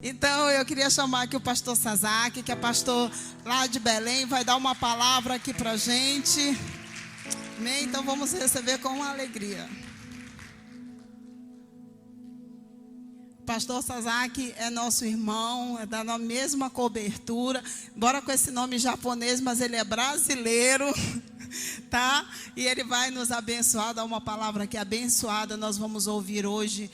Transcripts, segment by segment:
Então eu queria chamar aqui o pastor Sazaki, que é pastor lá de Belém, vai dar uma palavra aqui pra gente. Amém? Então vamos receber com alegria. Pastor Sazaki é nosso irmão, é da mesma cobertura, embora com esse nome japonês, mas ele é brasileiro, tá? E ele vai nos abençoar, dar uma palavra aqui abençoada. Nós vamos ouvir hoje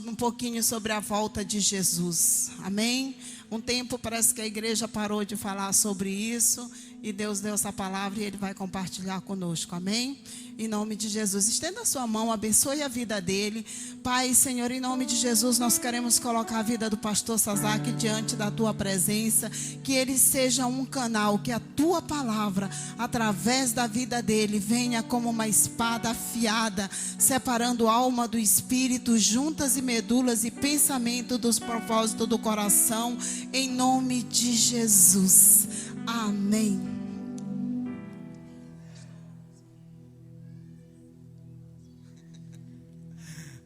um pouquinho sobre a volta de Jesus, amém? Um tempo parece que a igreja parou de falar sobre isso, e Deus deu essa palavra e Ele vai compartilhar conosco, amém? Em nome de Jesus, estenda a sua mão, abençoe a vida dele. Pai, Senhor, em nome de Jesus, nós queremos colocar a vida do pastor Sazaki diante da Tua presença, que ele seja um canal, que a Tua palavra, através da vida dele, venha como uma espada afiada, separando a alma do espírito, juntas e medulas e pensamento dos propósitos do coração, em nome de Jesus, amém.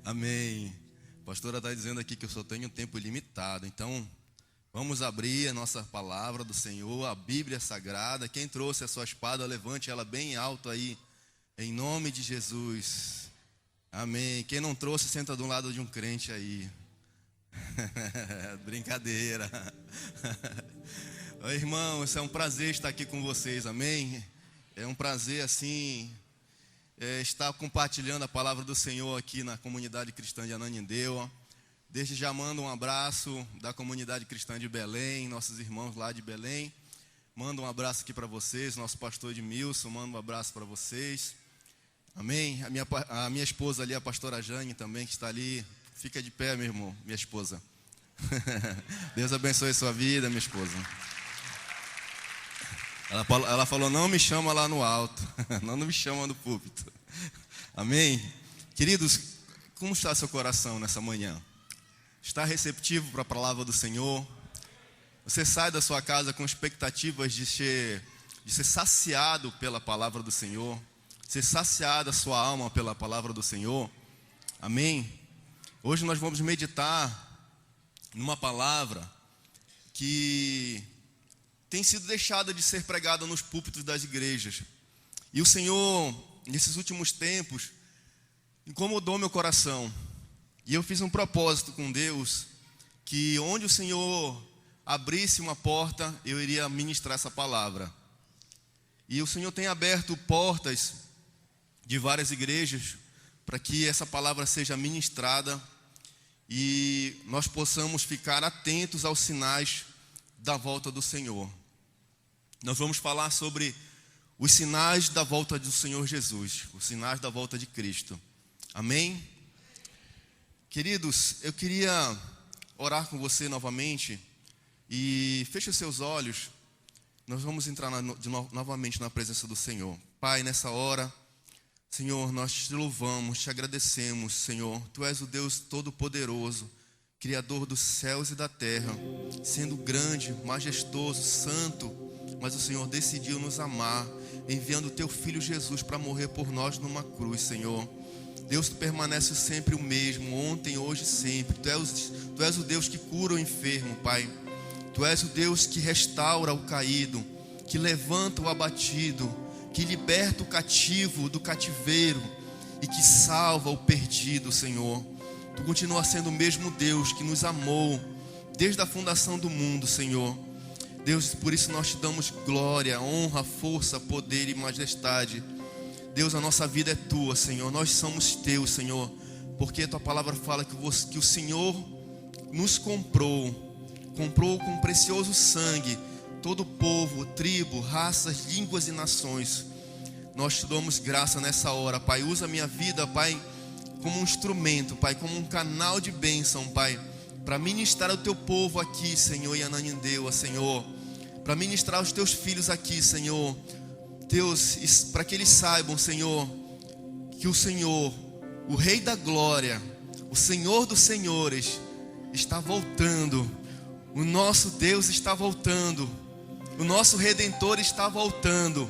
Amém. A pastora está dizendo aqui que eu só tenho tempo limitado. Então, vamos abrir a nossa palavra do Senhor, a Bíblia Sagrada. Quem trouxe a sua espada, levante ela bem alto aí, em nome de Jesus. Amém. Quem não trouxe, senta do lado de um crente aí. Brincadeira. Oi, irmãos, é um prazer estar aqui com vocês, amém? É um prazer, assim, estar compartilhando a palavra do Senhor aqui na comunidade cristã de Ananindeua. Desde já mando um abraço da comunidade cristã de Belém, nossos irmãos lá de Belém. Mando um abraço aqui para vocês, nosso pastor Edmilson, mando um abraço para vocês. Amém? A minha esposa ali, a pastora Jane também, que está ali. Fica de pé, meu irmão, minha esposa. Deus abençoe sua vida, minha esposa. Ela falou, não me chama lá no alto, não me chama no púlpito. Amém? Queridos, como está seu coração nessa manhã? Está receptivo para a palavra do Senhor? Você sai da sua casa com expectativas de ser saciado pela palavra do Senhor? Ser saciada a sua alma pela palavra do Senhor? Amém? Hoje nós vamos meditar numa palavra que tem sido deixada de ser pregada nos púlpitos das igrejas. E o Senhor, nesses últimos tempos, incomodou meu coração. E eu fiz um propósito com Deus, que onde o Senhor abrisse uma porta, eu iria ministrar essa palavra. E o Senhor tem aberto portas de várias igrejas, para que essa palavra seja ministrada e nós possamos ficar atentos aos sinais da volta do Senhor. Nós vamos falar sobre os sinais da volta do Senhor Jesus, os sinais da volta de Cristo. Amém? Queridos, eu queria orar com você novamente e feche os seus olhos. Nós vamos entrar novamente na presença do Senhor. Pai, nessa hora, Senhor, nós te louvamos, te agradecemos, Senhor. Tu és o Deus Todo-Poderoso, Criador dos céus e da terra, sendo grande, majestoso, santo, mas o Senhor decidiu nos amar, enviando o teu Filho Jesus para morrer por nós numa cruz, Senhor. Deus, tu permanece sempre o mesmo, ontem, hoje e sempre. Tu és o Deus que cura o enfermo, Pai. Tu és o Deus que restaura o caído, que levanta o abatido, que liberta o cativo do cativeiro e que salva o perdido, Senhor. Tu continua sendo o mesmo Deus que nos amou desde a fundação do mundo, Senhor. Deus, por isso nós te damos glória, honra, força, poder e majestade. Deus, a nossa vida é tua, Senhor. Nós somos teus, Senhor, porque a tua palavra fala que o Senhor nos comprou com precioso sangue todo povo, tribo, raças, línguas e nações. Nós te damos graça nessa hora, Pai. Usa a minha vida, Pai, como um instrumento, Pai, como um canal de bênção, Pai, para ministrar ao teu povo aqui, Senhor, em Ananindeua, Senhor, para ministrar aos teus filhos aqui, Senhor. Deus, para que eles saibam, Senhor, que o Senhor, o Rei da Glória, o Senhor dos Senhores, está voltando. O nosso Deus está voltando. O nosso Redentor está voltando.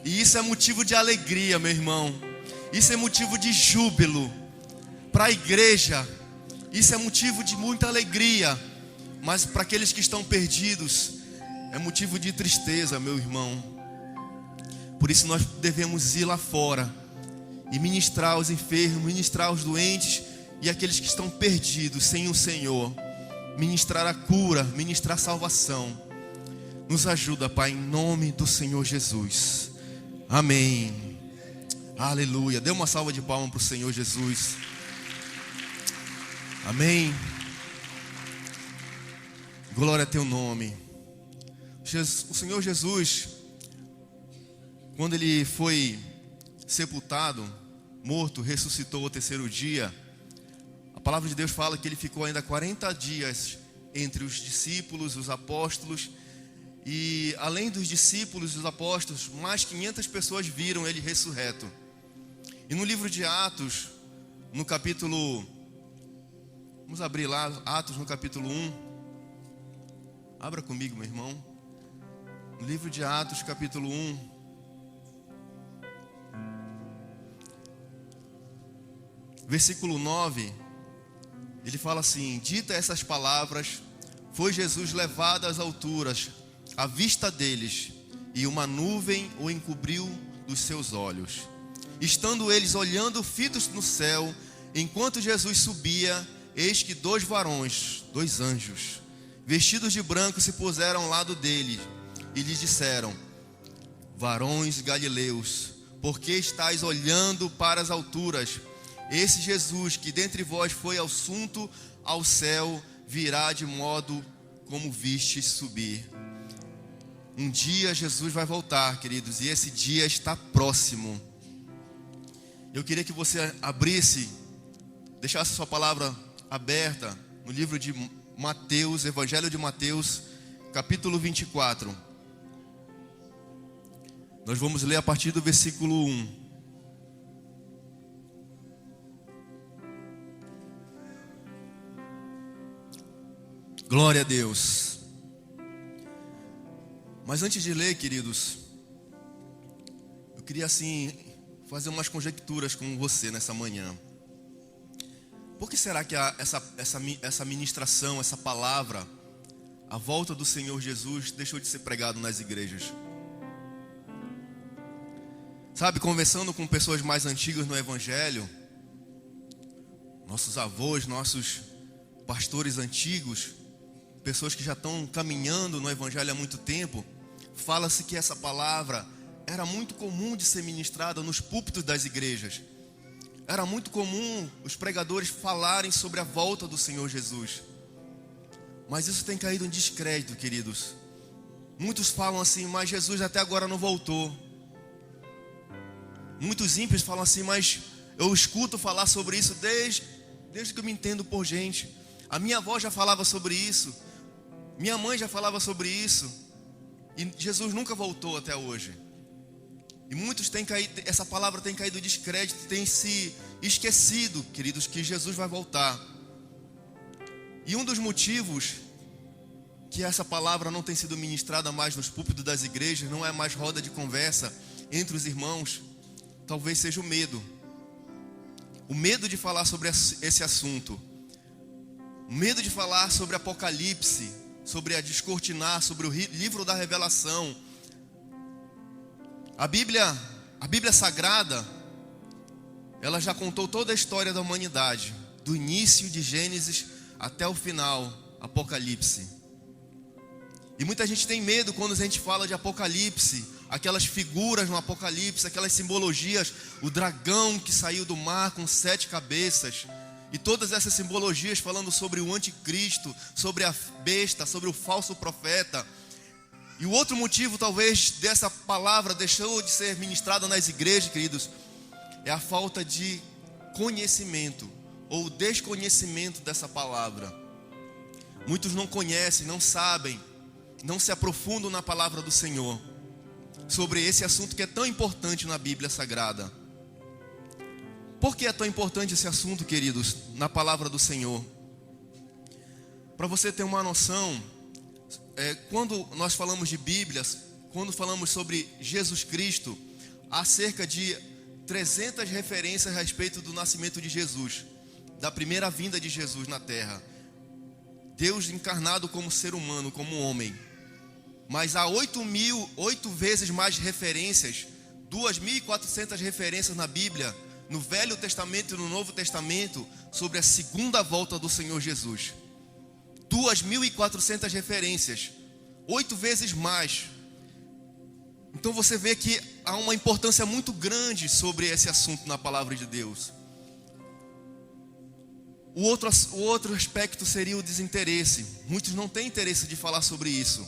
E isso é motivo de alegria, meu irmão. Isso é motivo de júbilo para a igreja. Isso é motivo de muita alegria. Mas para aqueles que estão perdidos, é motivo de tristeza, meu irmão. Por isso nós devemos ir lá fora e ministrar os enfermos, ministrar os doentes e aqueles que estão perdidos sem o Senhor. Ministrar a cura, ministrar a salvação. Nos ajuda, Pai, em nome do Senhor Jesus. Amém. Aleluia. Dê uma salva de palmas para o Senhor Jesus. Amém. Glória a teu nome. O Senhor Jesus, quando ele foi sepultado, morto, ressuscitou ao terceiro dia, a palavra de Deus fala que ele ficou ainda 40 dias entre os discípulos, os apóstolos, e além dos discípulos e os apóstolos, mais 500 pessoas viram ele ressurreto. E no livro de Atos, no capítulo, vamos abrir lá, Atos no capítulo 1, abra comigo, meu irmão, no livro de Atos, capítulo 1, versículo 9, ele fala assim: dita essas palavras, foi Jesus levado às alturas, à vista deles, e uma nuvem o encobriu dos seus olhos. Estando eles olhando fitos no céu, enquanto Jesus subia, eis que 2 varões, 2 anjos, vestidos de branco, se puseram ao lado dele, e lhes disseram: varões galileus, por que estáis olhando para as alturas? Esse Jesus que dentre vós foi assunto ao céu, virá de modo como vistes subir. Um dia Jesus vai voltar, queridos, e esse dia está próximo. Eu queria que você abrisse, deixasse sua palavra aberta no livro de Mateus, Evangelho de Mateus, capítulo 24. Nós vamos ler a partir do versículo 1. Glória a Deus. Mas antes de ler, queridos, eu queria assim fazer umas conjecturas com você nessa manhã. Por que será que essa ministração, essa palavra, a volta do Senhor Jesus, deixou de ser pregado nas igrejas? Sabe, conversando com pessoas mais antigas no Evangelho, nossos avós, nossos pastores antigos, pessoas que já estão caminhando no Evangelho há muito tempo, fala-se que essa palavra era muito comum de ser ministrada nos púlpitos das igrejas. Era muito comum os pregadores falarem sobre a volta do Senhor Jesus. Mas isso tem caído em descrédito, queridos. Muitos falam assim: mas Jesus até agora não voltou. Muitos ímpios falam assim: mas eu escuto falar sobre isso desde que eu me entendo por gente. A minha avó já falava sobre isso. Minha mãe já falava sobre isso. E Jesus nunca voltou até hoje. E muitos têm caído, essa palavra tem caído em descrédito, tem se esquecido, queridos, que Jesus vai voltar. E um dos motivos que essa palavra não tem sido ministrada mais nos púlpitos das igrejas, não é mais roda de conversa entre os irmãos, talvez seja o medo. O medo de falar sobre esse assunto. O medo de falar sobre Apocalipse, sobre a descortinar, sobre o livro da Revelação. A Bíblia Sagrada, ela já contou toda a história da humanidade, do início de Gênesis até o final, Apocalipse. E muita gente tem medo quando a gente fala de Apocalipse, aquelas figuras no Apocalipse, aquelas simbologias, o dragão que saiu do mar com 7 cabeças, e todas essas simbologias falando sobre o anticristo, sobre a besta, sobre o falso profeta. E o outro motivo talvez dessa palavra deixou de ser ministrada nas igrejas, queridos, é a falta de conhecimento ou desconhecimento dessa palavra. Muitos não conhecem, não sabem, não se aprofundam na palavra do Senhor sobre esse assunto que é tão importante na Bíblia Sagrada. Por que é tão importante esse assunto, queridos, na palavra do Senhor? Para você ter uma noção, quando nós falamos de Bíblias, quando falamos sobre Jesus Cristo, há cerca de 300 referências a respeito do nascimento de Jesus, da primeira vinda de Jesus na terra. Deus encarnado como ser humano, como homem. Mas há 8 vezes mais referências, 2.400 referências na Bíblia, no Velho Testamento e no Novo Testamento, sobre a segunda volta do Senhor Jesus. 2.400 referências, 8 vezes mais. Então você vê que há uma importância muito grande sobre esse assunto na palavra de Deus. O outro aspecto seria o desinteresse. Muitos não têm interesse de falar sobre isso,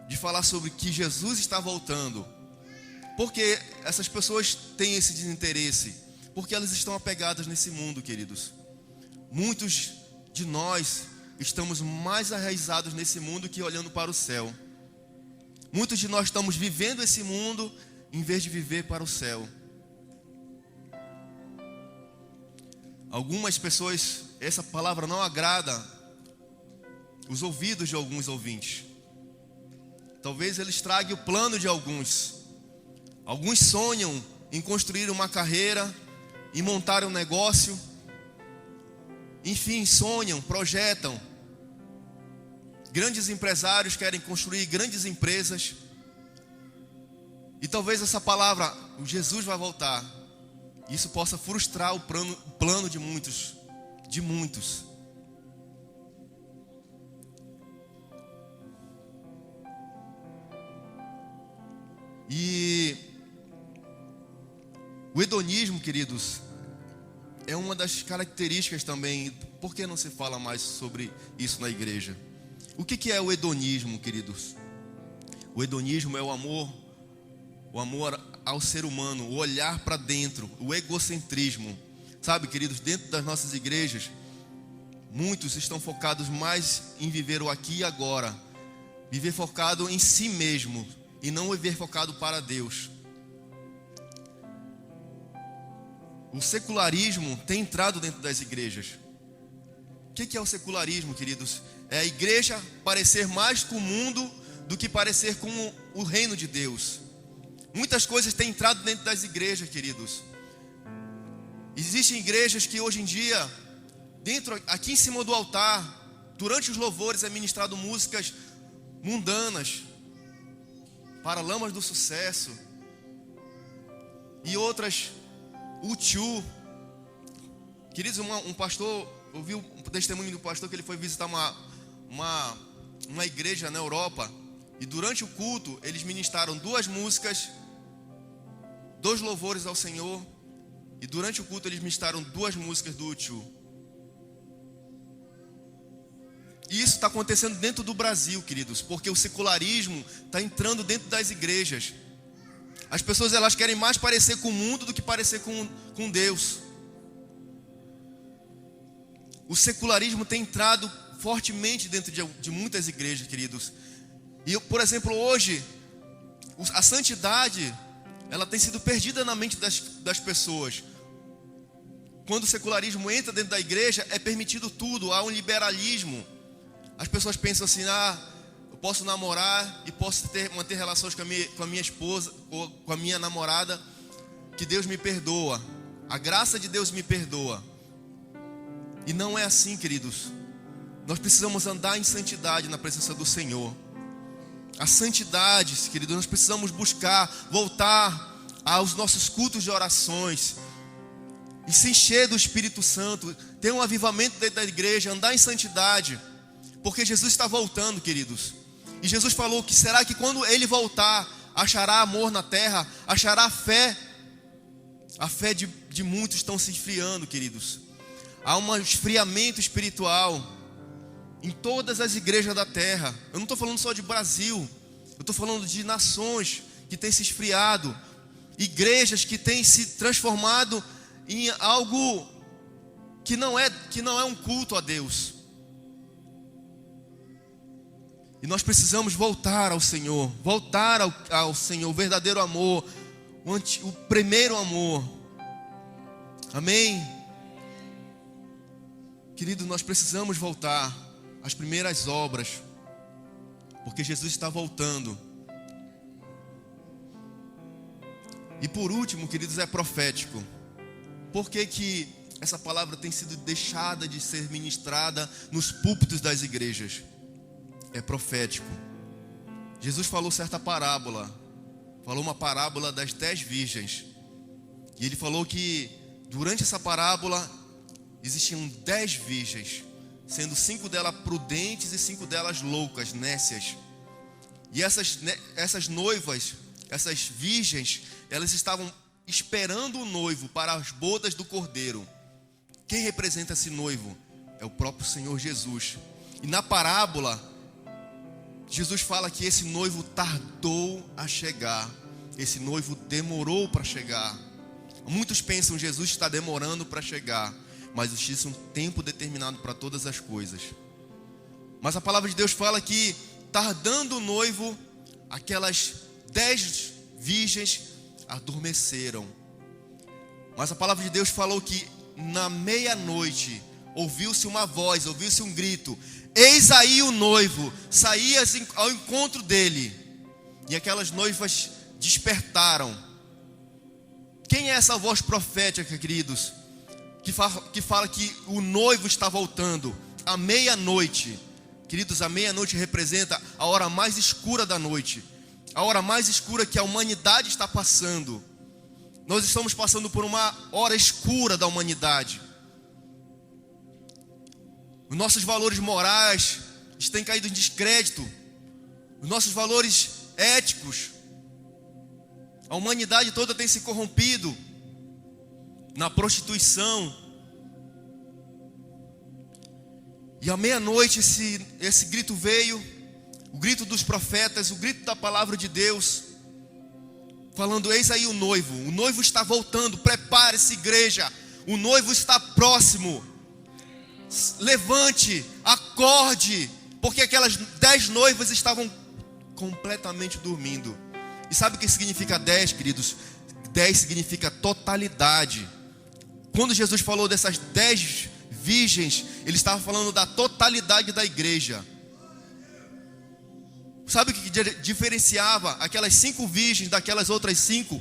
de falar sobre que Jesus está voltando. Por que essas pessoas têm esse desinteresse? Porque elas estão apegadas nesse mundo, queridos. Muitos de nós estamos mais arraizados nesse mundo que olhando para o céu. Muitos de nós estamos vivendo esse mundo em vez de viver para o céu. Algumas pessoas, essa palavra não agrada os ouvidos de alguns ouvintes. Talvez ele estrague o plano de alguns. Alguns sonham em construir uma carreira, em montar um negócio. Enfim, sonham, projetam. Grandes empresários querem construir grandes empresas. E talvez essa palavra, Jesus vai voltar, isso possa frustrar o plano de muitos. E o hedonismo, queridos, é uma das características também. Por que não se fala mais sobre isso na igreja? O que é o hedonismo, queridos? O hedonismo é o amor ao ser humano, o olhar para dentro, o egocentrismo. Sabe, queridos, dentro das nossas igrejas, muitos estão focados mais em viver o aqui e agora, viver focado em si mesmo e não viver focado para Deus. O secularismo tem entrado dentro das igrejas. O que é o secularismo, queridos? É a igreja parecer mais com o mundo do que parecer com o reino de Deus. Muitas coisas têm entrado dentro das igrejas, queridos. Existem igrejas que hoje em dia, aqui em cima do altar, durante os louvores é ministrado músicas mundanas, Paralamas do Sucesso e outras, U2. Queridos, um pastor, eu vi o testemunho do pastor que ele foi visitar uma igreja na Europa. E durante o culto, eles ministraram 2 músicas, 2 louvores ao Senhor. E durante o culto, eles ministraram 2 músicas do U2. E isso está acontecendo dentro do Brasil, queridos, porque o secularismo está entrando dentro das igrejas. As pessoas, elas querem mais parecer com o mundo do que parecer com Deus. O secularismo tem entrado fortemente dentro de muitas igrejas, queridos. E, por exemplo, hoje, a santidade, ela tem sido perdida na mente das pessoas. Quando o secularismo entra dentro da igreja, é permitido tudo, há um liberalismo. As pessoas pensam assim, eu posso namorar e posso manter relações com a minha esposa, ou com a minha namorada, que Deus me perdoa. A graça de Deus me perdoa. E não é assim, queridos. Nós precisamos andar em santidade na presença do Senhor. A santidade, queridos, nós precisamos buscar, voltar aos nossos cultos de orações e se encher do Espírito Santo, ter um avivamento dentro da igreja, andar em santidade, porque Jesus está voltando, queridos. E Jesus falou que será que quando Ele voltar, achará amor na terra, achará fé? A fé de muitos estão se esfriando, queridos. Há um esfriamento espiritual em todas as igrejas da terra. Eu não estou falando só de Brasil, eu estou falando de nações que têm se esfriado, igrejas que têm se transformado em algo que não é um culto a Deus. E nós precisamos voltar ao Senhor, ao Senhor, o verdadeiro amor, o primeiro amor. Amém? Querido, nós precisamos voltar às primeiras obras, porque Jesus está voltando. E por último, queridos, é profético. Por que essa palavra tem sido deixada de ser ministrada nos púlpitos das igrejas. É profético. Jesus falou certa parábola, falou uma parábola das 10 virgens. E ele falou que durante essa parábola existiam 10 virgens, sendo 5 delas prudentes e 5 delas loucas, nécias. E essas noivas, essas virgens, elas estavam esperando o noivo para as bodas do Cordeiro. Quem representa esse noivo? É o próprio Senhor Jesus. E na parábola, Jesus fala que esse noivo tardou a chegar. Esse noivo demorou para chegar. Muitos pensam que Jesus está demorando para chegar, mas existe um tempo determinado para todas as coisas. Mas a palavra de Deus fala que, tardando o noivo, aquelas 10 virgens adormeceram. Mas a palavra de Deus falou que na meia-noite ouviu-se uma voz, ouviu-se um grito: eis aí o noivo, saía ao encontro dele. E aquelas noivas despertaram. Quem é essa voz profética, queridos? Que fala que o noivo está voltando à meia-noite. Queridos, a meia-noite representa a hora mais escura da noite, a hora mais escura que a humanidade está passando. Nós estamos passando por uma hora escura da humanidade. Os nossos valores morais têm caído em descrédito. Os nossos valores éticos. A humanidade toda tem se corrompido na prostituição. E à meia-noite esse grito veio, o grito dos profetas, o grito da palavra de Deus, falando: eis aí o noivo está voltando, prepare-se, igreja, o noivo está próximo. Levante, acorde, porque aquelas 10 noivas estavam completamente dormindo. E sabe o que significa 10, queridos? 10 significa totalidade. Quando Jesus falou dessas 10 virgens, ele estava falando da totalidade da igreja. Sabe o que diferenciava aquelas 5 virgens daquelas outras 5?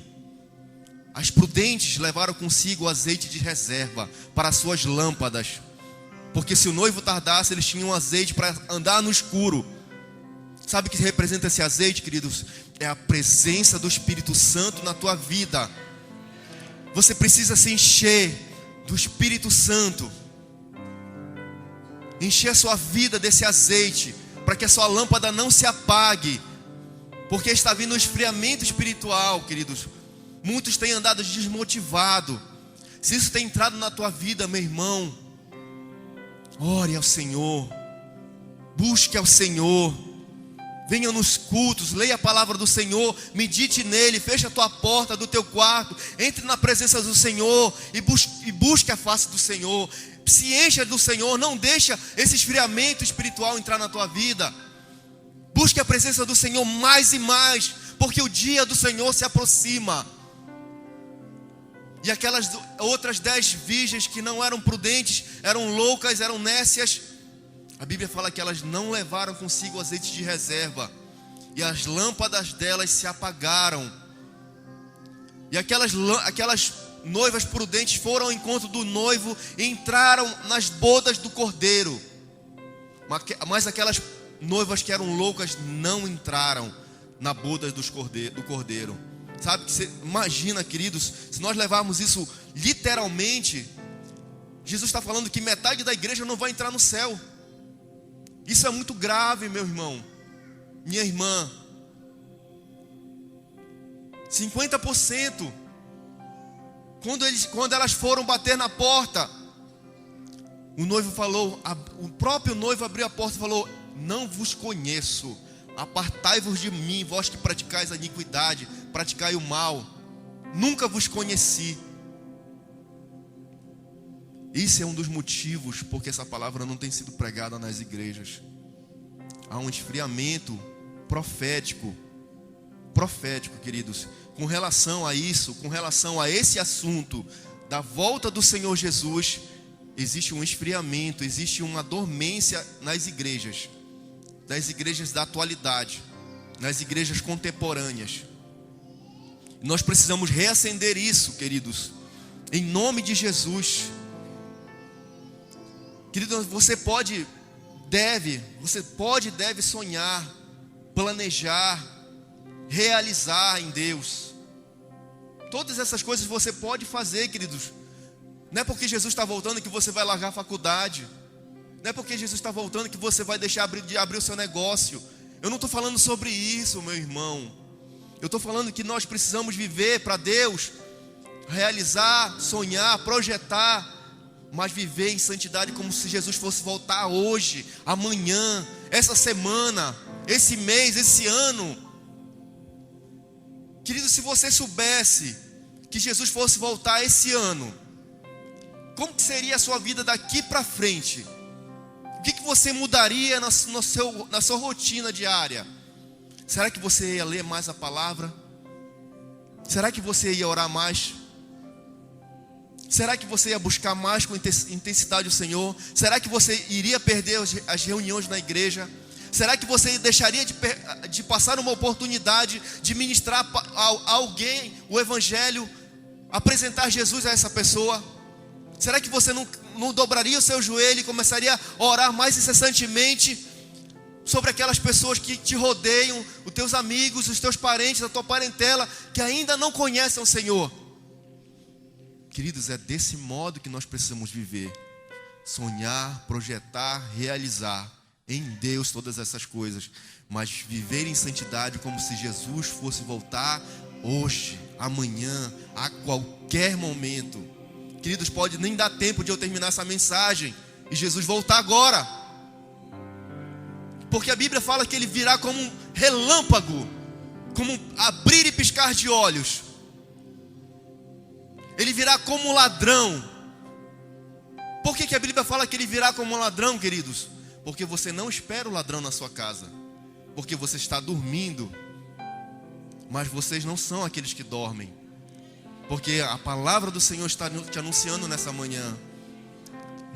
As prudentes levaram consigo azeite de reserva para suas lâmpadas, porque se o noivo tardasse, eles tinham azeite para andar no escuro. Sabe o que representa esse azeite, queridos? É a presença do Espírito Santo na tua vida. Você precisa se encher do Espírito Santo, encher a sua vida desse azeite, para que a sua lâmpada não se apague, porque está vindo um esfriamento espiritual, queridos. Muitos têm andado desmotivados. Se isso tem entrado na tua vida, meu irmão, ore ao Senhor, busque ao Senhor, venha nos cultos, leia a palavra do Senhor, medite nele, feche a tua porta do teu quarto, entre na presença do Senhor e busque a face do Senhor. Se encha do Senhor, não deixa esse esfriamento espiritual entrar na tua vida. Busque a presença do Senhor mais e mais, porque o dia do Senhor se aproxima. E aquelas outras 10 virgens que não eram prudentes, eram loucas, eram nécias, a Bíblia fala que elas não levaram consigo azeite de reserva, e as lâmpadas delas se apagaram. E aquelas noivas prudentes foram ao encontro do noivo e entraram nas bodas do Cordeiro. Mas aquelas noivas que eram loucas não entraram na boda do Cordeiro. Sabe que você imagina, queridos, se nós levarmos isso literalmente, Jesus está falando que metade da igreja não vai entrar no céu. Isso é muito grave, meu irmão, minha irmã. 50%. Quando elas foram bater na porta, o noivo falou, o próprio noivo abriu a porta e falou: não vos conheço, apartai-vos de mim, vós que praticais a iniquidade, praticai o mal, nunca vos conheci. Isso é um dos motivos porque essa palavra não tem sido pregada nas igrejas. Há um esfriamento profético, queridos, com relação a isso, com relação a esse assunto da volta do Senhor Jesus. Existe um esfriamento, existe uma dormência nas igrejas, das igrejas da atualidade, nas igrejas contemporâneas. Nós precisamos reacender isso, queridos, em nome de Jesus. Querido, você pode, deve sonhar, planejar, realizar em Deus. Todas essas coisas você pode fazer, queridos. Não é porque Jesus está voltando que você vai largar a faculdade. Não é porque Jesus está voltando que você vai deixar de abrir o seu negócio. Eu não estou falando sobre isso, meu irmão. Eu estou falando que nós precisamos viver para Deus, realizar, sonhar, projetar, mas viver em santidade como se Jesus fosse voltar hoje, amanhã, essa semana, esse mês, esse ano. Querido, se você soubesse que Jesus fosse voltar esse ano, como que seria a sua vida daqui para frente? O que você mudaria na sua rotina diária? Será que você ia ler mais a palavra? Será que você ia orar mais? Será que você ia buscar mais com intensidade o Senhor? Será que você iria perder as reuniões na igreja? Será que você deixaria de passar uma oportunidade de ministrar a alguém o Evangelho, apresentar Jesus a essa pessoa? Será que você não dobraria o seu joelho e começaria a orar mais incessantemente sobre aquelas pessoas que te rodeiam, os teus amigos, os teus parentes, a tua parentela, que ainda não conhecem o Senhor? Queridos, é desse modo que nós precisamos viver. Sonhar, projetar, realizar em Deus todas essas coisas, mas viver em santidade como se Jesus fosse voltar hoje, amanhã, a qualquer momento. Queridos, pode nem dar tempo de eu terminar essa mensagem e Jesus voltar agora, porque a Bíblia fala que Ele virá como um relâmpago, como um abrir e piscar de olhos. Ele virá como um ladrão. Por que a Bíblia fala que Ele virá como um ladrão, queridos? Porque você não espera o ladrão na sua casa, porque você está dormindo, mas vocês não são aqueles que dormem, porque a palavra do Senhor está te anunciando nessa manhã.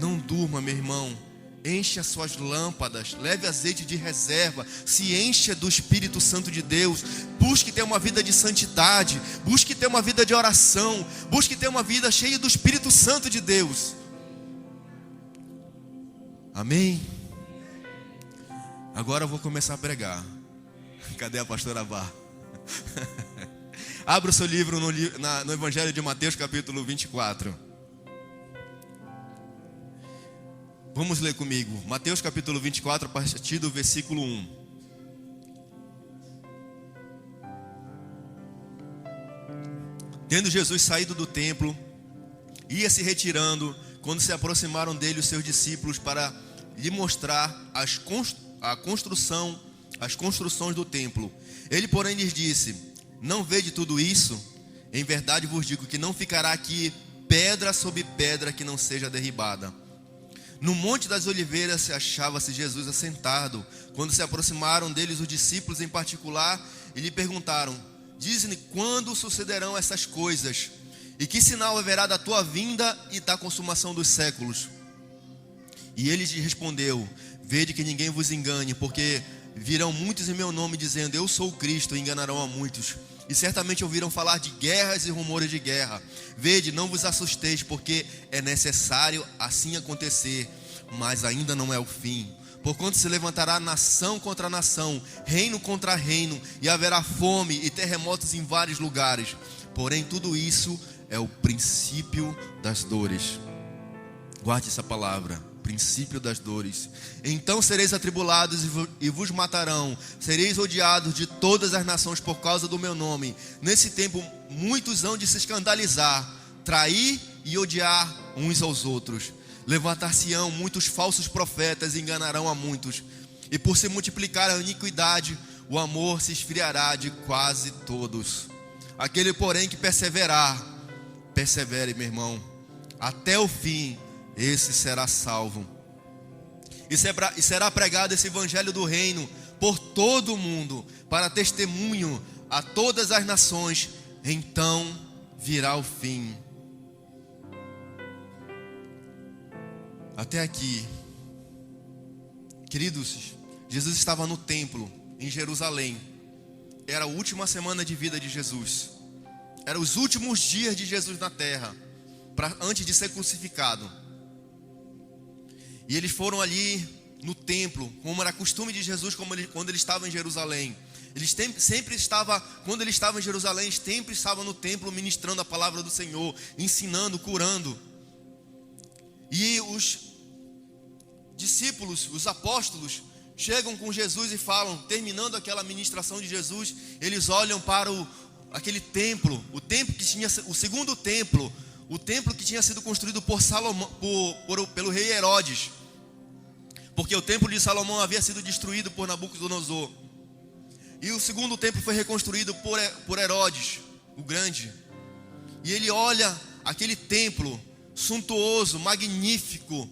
Não durma, meu irmão. Enche as suas lâmpadas, leve azeite de reserva, se encha do Espírito Santo de Deus. Busque ter uma vida de santidade, busque ter uma vida de oração, busque ter uma vida cheia do Espírito Santo de Deus. Amém? Agora eu vou começar a pregar. Cadê a pastora Vá? Abra o seu livro no Evangelho de Mateus, capítulo 24. Vamos ler comigo. Mateus, capítulo 24, a partir do versículo 1. Tendo Jesus saído do templo, ia se retirando, quando se aproximaram dele os seus discípulos para lhe mostrar as construções do templo. Ele, porém, lhes disse: não vede tudo isso? Em verdade vos digo que não ficará aqui pedra sobre pedra que não seja derribada. No Monte das Oliveiras achava-se Jesus assentado, quando se aproximaram deles os discípulos em particular e lhe perguntaram: dize-me quando sucederão essas coisas, e que sinal haverá da tua vinda e da consumação dos séculos? E ele lhes respondeu: vede que ninguém vos engane, porque virão muitos em meu nome dizendo: eu sou o Cristo, e enganarão a muitos. E certamente ouviram falar de guerras e rumores de guerra. Vede, não vos assusteis, porque é necessário assim acontecer, mas ainda não é o fim. Porquanto se levantará nação contra nação, reino contra reino, e haverá fome e terremotos em vários lugares. Porém, tudo isso é o princípio das dores. Guarde essa palavra: princípio das dores. Então sereis atribulados e vos matarão, sereis odiados de todas as nações por causa do meu nome. Nesse tempo muitos hão de se escandalizar, trair e odiar uns aos outros. Levantar-se-ão muitos falsos profetas e enganarão a muitos. E por se multiplicar a iniquidade, o amor se esfriará de quase todos. Aquele, porém, que perseverar, persevere, meu irmão, até o fim, esse será salvo. E será pregado esse evangelho do reino por todo o mundo, para testemunho a todas as nações. Então virá o fim. Até aqui, queridos, Jesus estava no templo em Jerusalém. Era a última semana de vida de Jesus. Eram os últimos dias de Jesus na terra, antes de ser crucificado. E eles foram ali no templo, como era costume de Jesus, quando ele estava em Jerusalém. Quando ele estava em Jerusalém, sempre estava no templo ministrando a palavra do Senhor, ensinando, curando. E os discípulos, os apóstolos, chegam com Jesus e falam, terminando aquela ministração de Jesus, eles olham para aquele templo, o templo que tinha, o segundo templo, o templo que tinha sido construído por Salomão, pelo rei Herodes, porque o templo de Salomão havia sido destruído por Nabucodonosor, e o segundo templo foi reconstruído por Herodes, o grande. E ele olha aquele templo suntuoso, magnífico,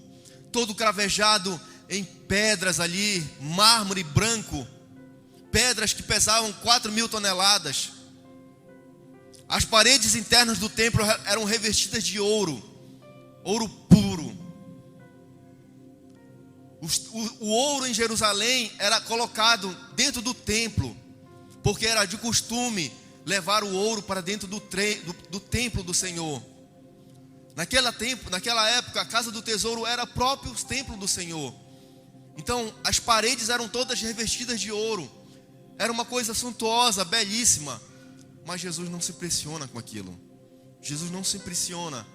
todo cravejado em pedras ali, mármore branco, pedras que pesavam 4.000 toneladas. As paredes internas do templo eram revestidas de ouro, ouro puro. O ouro em Jerusalém era colocado dentro do templo, porque era de costume levar o ouro para dentro do templo do Senhor. Naquela época, a casa do tesouro era próprio templo do Senhor. Então, as paredes eram todas revestidas de ouro. Era uma coisa suntuosa, belíssima. Mas Jesus não se impressiona com aquilo. Jesus não se impressiona.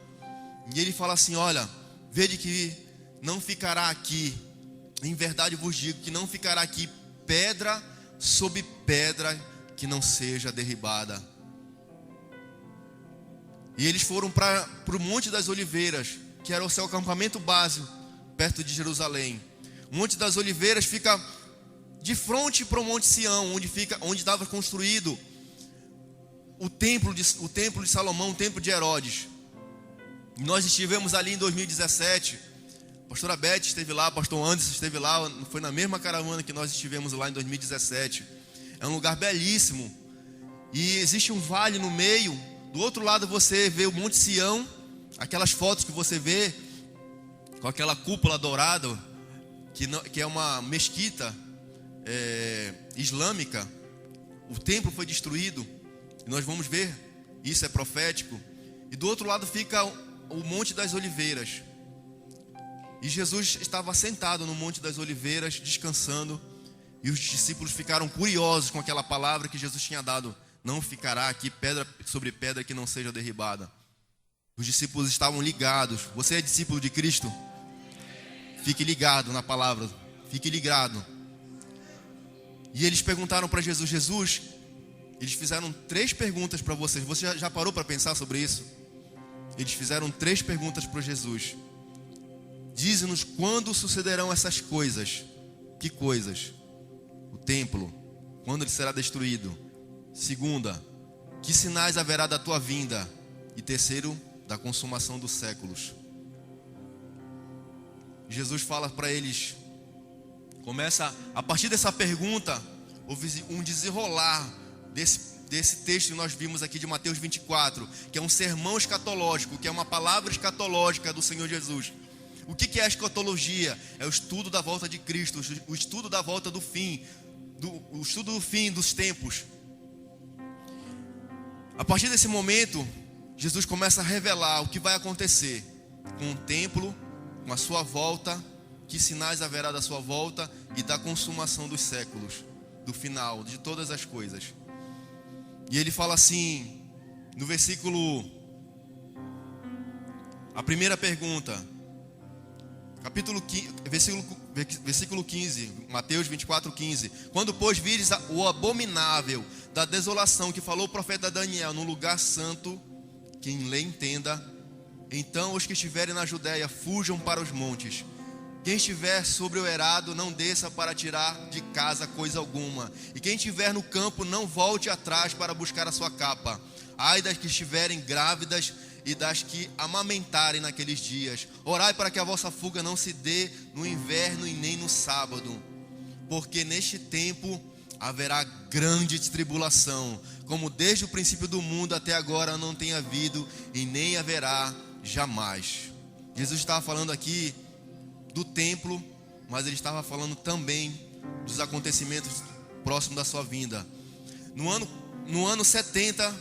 E ele fala assim, olha, vede que não ficará aqui, em verdade vos digo, que não ficará aqui pedra sobre pedra que não seja derribada. E eles foram para o Monte das Oliveiras, que era o seu acampamento básico, perto de Jerusalém. O Monte das Oliveiras fica de frente para o Monte Sião, onde estava construído o templo de Salomão, o templo de Herodes. E nós estivemos ali em 2017. A pastora Beth esteve lá, o pastor Anderson esteve lá. Foi na mesma caravana que nós estivemos lá em 2017. É um lugar belíssimo. E existe um vale no meio. Do outro lado você vê o Monte Sião, aquelas fotos que você vê com aquela cúpula dourada, que é uma mesquita islâmica. O templo foi destruído, e nós vamos ver, isso é profético. E do outro lado fica o Monte das Oliveiras. E Jesus estava sentado no Monte das Oliveiras, descansando, e os discípulos ficaram curiosos com aquela palavra que Jesus tinha dado. Não ficará aqui pedra sobre pedra que não seja derribada. Os discípulos estavam ligados. Você é discípulo de Cristo? Fique ligado na palavra. Fique ligado. E eles perguntaram para Jesus. Jesus, eles fizeram 3 perguntas para vocês. Você já parou para pensar sobre isso? Eles fizeram 3 perguntas para Jesus. Dize-nos quando sucederão essas coisas. Que coisas? O templo, quando ele será destruído. Segunda, que sinais haverá da tua vinda? E terceiro, da consumação dos séculos. Jesus fala para eles, começa a partir dessa pergunta, houve um desenrolar desse texto que nós vimos aqui de Mateus 24, que é um sermão escatológico, que é uma palavra escatológica do Senhor Jesus. O que é a escatologia? É o estudo da volta de Cristo, o estudo da volta do fim, o estudo do fim dos tempos. A partir desse momento, Jesus começa a revelar o que vai acontecer com o templo, com a sua volta, que sinais haverá da sua volta e da consumação dos séculos, do final de todas as coisas. E ele fala assim, no a primeira pergunta, versículo 15, Mateus 24, 15. Quando, pois, vires o abominável da desolação que falou o profeta Daniel no lugar santo, quem lê entenda, então os que estiverem na Judéia fujam para os montes. Quem estiver sobre o eirado não desça para tirar de casa coisa alguma. E quem estiver no campo não volte atrás para buscar a sua capa. Ai das que estiverem grávidas e das que amamentarem naqueles dias. Orai para que a vossa fuga não se dê no inverno e nem no sábado, porque neste tempo haverá grande tribulação, como desde o princípio do mundo até agora não tem havido e nem haverá jamais. Jesus estava falando aqui do templo, mas ele estava falando também dos acontecimentos próximos da sua vinda. No ano 70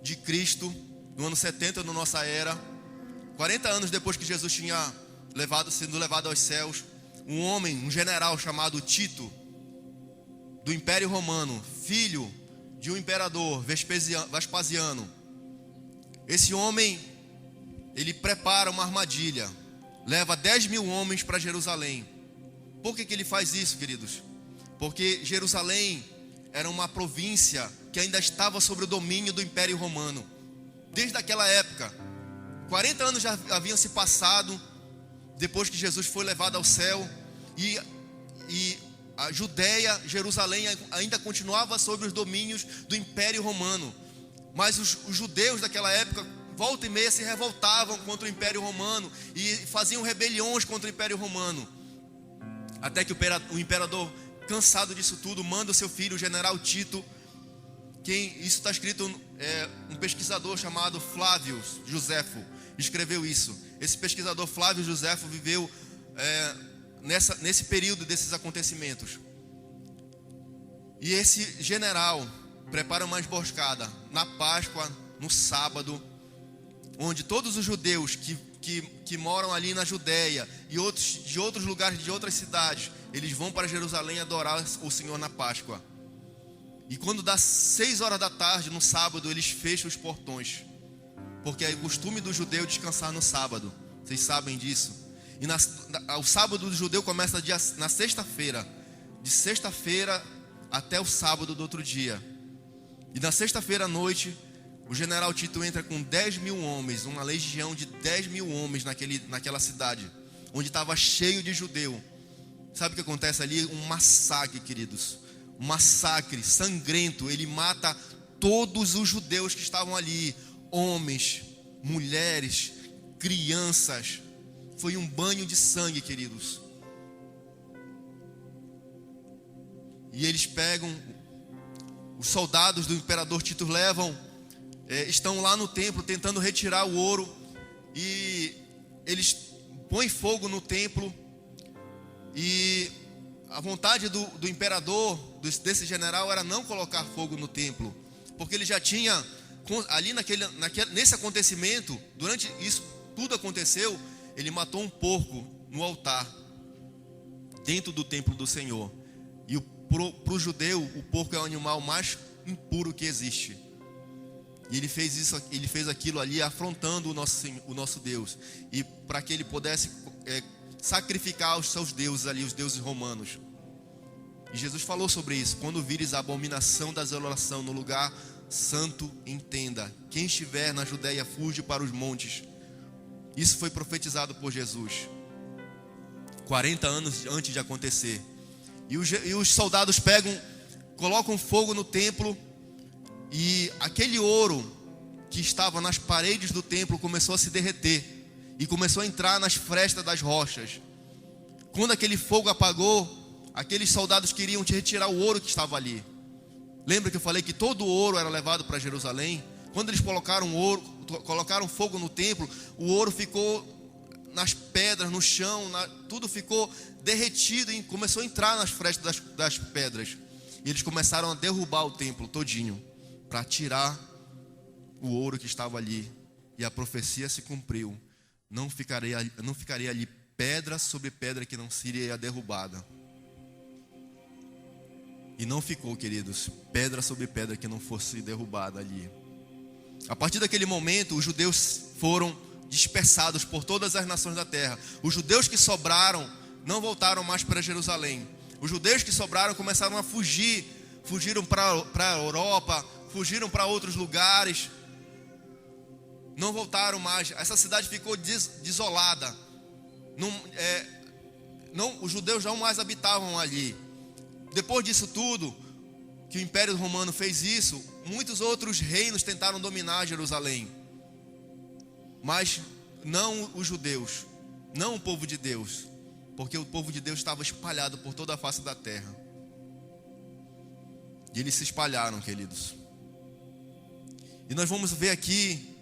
de Cristo, no ano 70 da nossa era, 40 anos depois que Jesus tinha sendo levado aos céus, um general chamado Tito, do Império Romano, filho de um imperador, Vespasiano. Esse homem, ele prepara uma armadilha, leva 10.000 homens para Jerusalém. Por que ele faz isso, queridos? Porque Jerusalém era uma província que ainda estava sob o domínio do Império Romano. Desde aquela época, 40 anos já haviam se passado depois que Jesus foi levado ao céu, e a Judéia, Jerusalém, ainda continuava sob os domínios do Império Romano. Mas os judeus daquela época, volta e meia, se revoltavam contra o Império Romano e faziam rebeliões contra o Império Romano. Até que o imperador, cansado disso tudo, manda o seu filho, o general Tito. Isso está escrito, um pesquisador chamado Flávio Josefo escreveu isso. Esse pesquisador Flávio Josefo viveu nesse período desses acontecimentos. E esse general prepara uma emboscada na Páscoa, no sábado, onde todos os judeus que moram ali na Judéia e outros de outros lugares, de outras cidades, eles vão para Jerusalém adorar o Senhor na Páscoa. E quando dá 6 horas da tarde, no sábado, eles fecham os portões, porque é o costume do judeu descansar no sábado. Vocês sabem disso. E o sábado do judeu começa na sexta-feira, de sexta-feira até o sábado do outro dia. E na sexta-feira à noite, o general Tito entra com 10.000 homens, uma legião de 10.000 homens naquela cidade, onde estava cheio de judeu. Sabe o que acontece ali? Um massacre, queridos. Um massacre sangrento. Ele mata todos os judeus que estavam ali, homens, mulheres, crianças. Foi um banho de sangue, queridos. E eles pegam, os soldados do imperador Tito estão lá no templo tentando retirar o ouro, e eles põem fogo no templo. E a vontade do imperador, desse general, era não colocar fogo no templo, porque ele já tinha ali nesse acontecimento, durante isso tudo aconteceu, ele matou um porco no altar, dentro do templo do Senhor. E para o judeu, o porco é o animal mais impuro que existe. E ele fez aquilo ali afrontando o nosso Deus, e para que ele pudesse sacrificar os seus deuses ali, os deuses romanos. E Jesus falou sobre isso: quando vires a abominação da desolação no lugar santo, entenda, quem estiver na Judéia fuge para os montes. Isso foi profetizado por Jesus 40 anos antes de acontecer. E os soldados colocam fogo no templo, e aquele ouro que estava nas paredes do templo começou a se derreter e começou a entrar nas frestas das rochas. Quando aquele fogo apagou, aqueles soldados queriam retirar o ouro que estava ali. Lembra que eu falei que todo o ouro era levado para Jerusalém? Quando eles colocaram fogo no templo, o ouro ficou nas pedras, no chão, tudo ficou derretido e começou a entrar nas frestas das pedras. E eles começaram a derrubar o templo todinho para tirar o ouro que estava ali. E a profecia se cumpriu: não ficaria ali pedra sobre pedra que não seria derrubada. E não ficou, queridos, pedra sobre pedra que não fosse derrubada ali. A partir daquele momento, os judeus foram dispersados por todas as nações da terra. Os judeus que sobraram não voltaram mais para Jerusalém. Os judeus que sobraram começaram a fugir. Fugiram para a Europa, fugiram para outros lugares. Não voltaram mais. Essa cidade ficou desolada. Os judeus não mais habitavam ali. Depois disso tudo, que o Império Romano fez isso, muitos outros reinos tentaram dominar Jerusalém. Mas não os judeus, não o povo de Deus, porque o povo de Deus estava espalhado por toda a face da terra. E eles se espalharam, queridos. E nós vamos ver aqui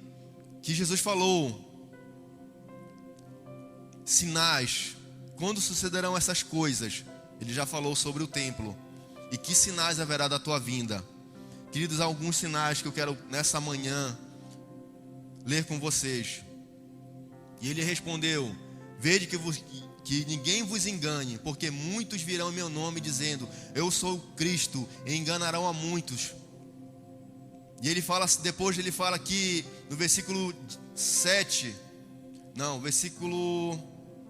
que Jesus falou: sinais, quando sucederão essas coisas? Ele já falou sobre o templo. E que sinais haverá da tua vinda? Queridos, há alguns sinais que eu quero nessa manhã ler com vocês. E ele respondeu: Vede que ninguém vos engane, porque muitos virão em meu nome dizendo, eu sou Cristo, e enganarão a muitos. E ele fala, depois ele fala aqui no versículo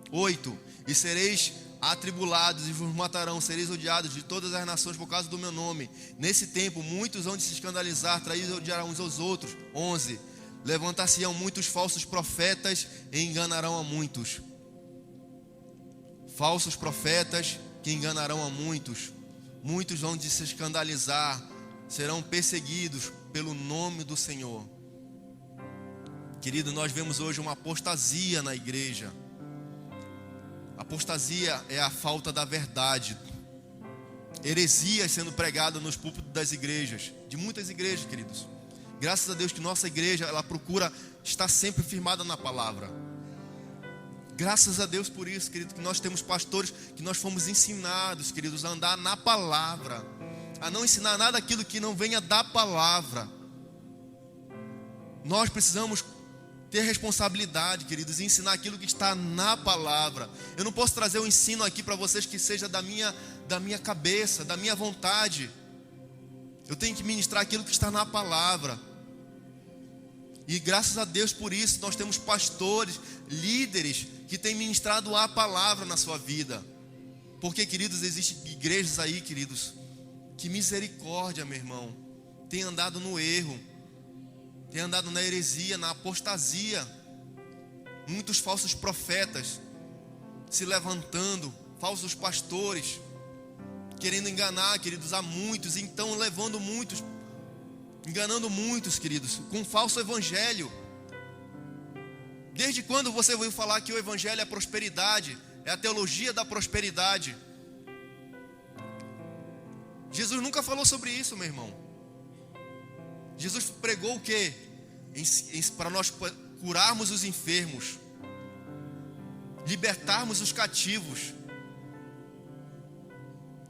8, e sereis atribulados e vos matarão, sereis odiados de todas as nações por causa do meu nome. Nesse tempo muitos hão de se escandalizar, trair e odiar uns aos outros. 11, levantar-se-ão muitos falsos profetas e enganarão a muitos. Falsos profetas que enganarão a muitos. Muitos vão de se escandalizar, serão perseguidos pelo nome do Senhor. Querido, nós vemos hoje uma apostasia na igreja. Apostasia é a falta da verdade. Heresias sendo pregadas nos púlpitos das igrejas, de muitas igrejas, queridos. Graças a Deus que nossa igreja, ela procura estar sempre firmada na palavra. Graças a Deus por isso, querido, que nós temos pastores que nós fomos ensinados, queridos, a andar na palavra, a não ensinar nada aquilo que não venha da palavra. Nós precisamos ter responsabilidade, queridos, e ensinar aquilo que está na palavra. Eu não posso trazer um ensino aqui para vocês que seja da minha cabeça, da minha vontade. Eu tenho que ministrar aquilo que está na palavra. E graças a Deus por isso, nós temos pastores, líderes que têm ministrado a palavra na sua vida. Porque, queridos, existem igrejas aí, queridos, que misericórdia, meu irmão, tem andado no erro, tem andado na heresia, na apostasia. Muitos falsos profetas se levantando, falsos pastores, querendo enganar, queridos, a muitos, então levando muitos, enganando muitos, queridos, com falso evangelho. Desde quando você ouviu falar que o evangelho é prosperidade, é a teologia da prosperidade? Jesus nunca falou sobre isso, meu irmão. Jesus pregou o quê? Para nós curarmos os enfermos, libertarmos os cativos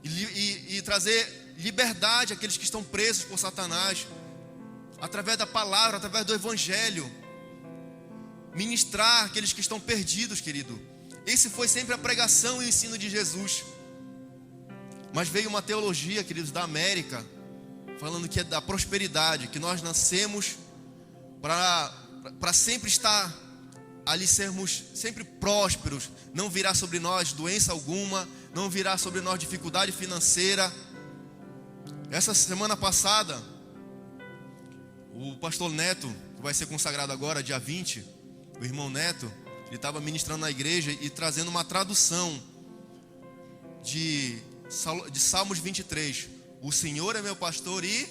e trazer liberdade àqueles que estão presos por Satanás, através da palavra, através do evangelho. Ministrar aqueles que estão perdidos, querido. Esse foi sempre a pregação e o ensino de Jesus. Mas veio uma teologia, queridos, da América, falando que é da prosperidade, que nós nascemos para sempre estar ali, sermos sempre prósperos. Não virá sobre nós doença alguma, não virá sobre nós dificuldade financeira. Essa semana passada, o pastor Neto, que vai ser consagrado agora, dia 20, o irmão Neto, ele estava ministrando na igreja e trazendo uma tradução de Salmos 23. O Senhor é meu pastor e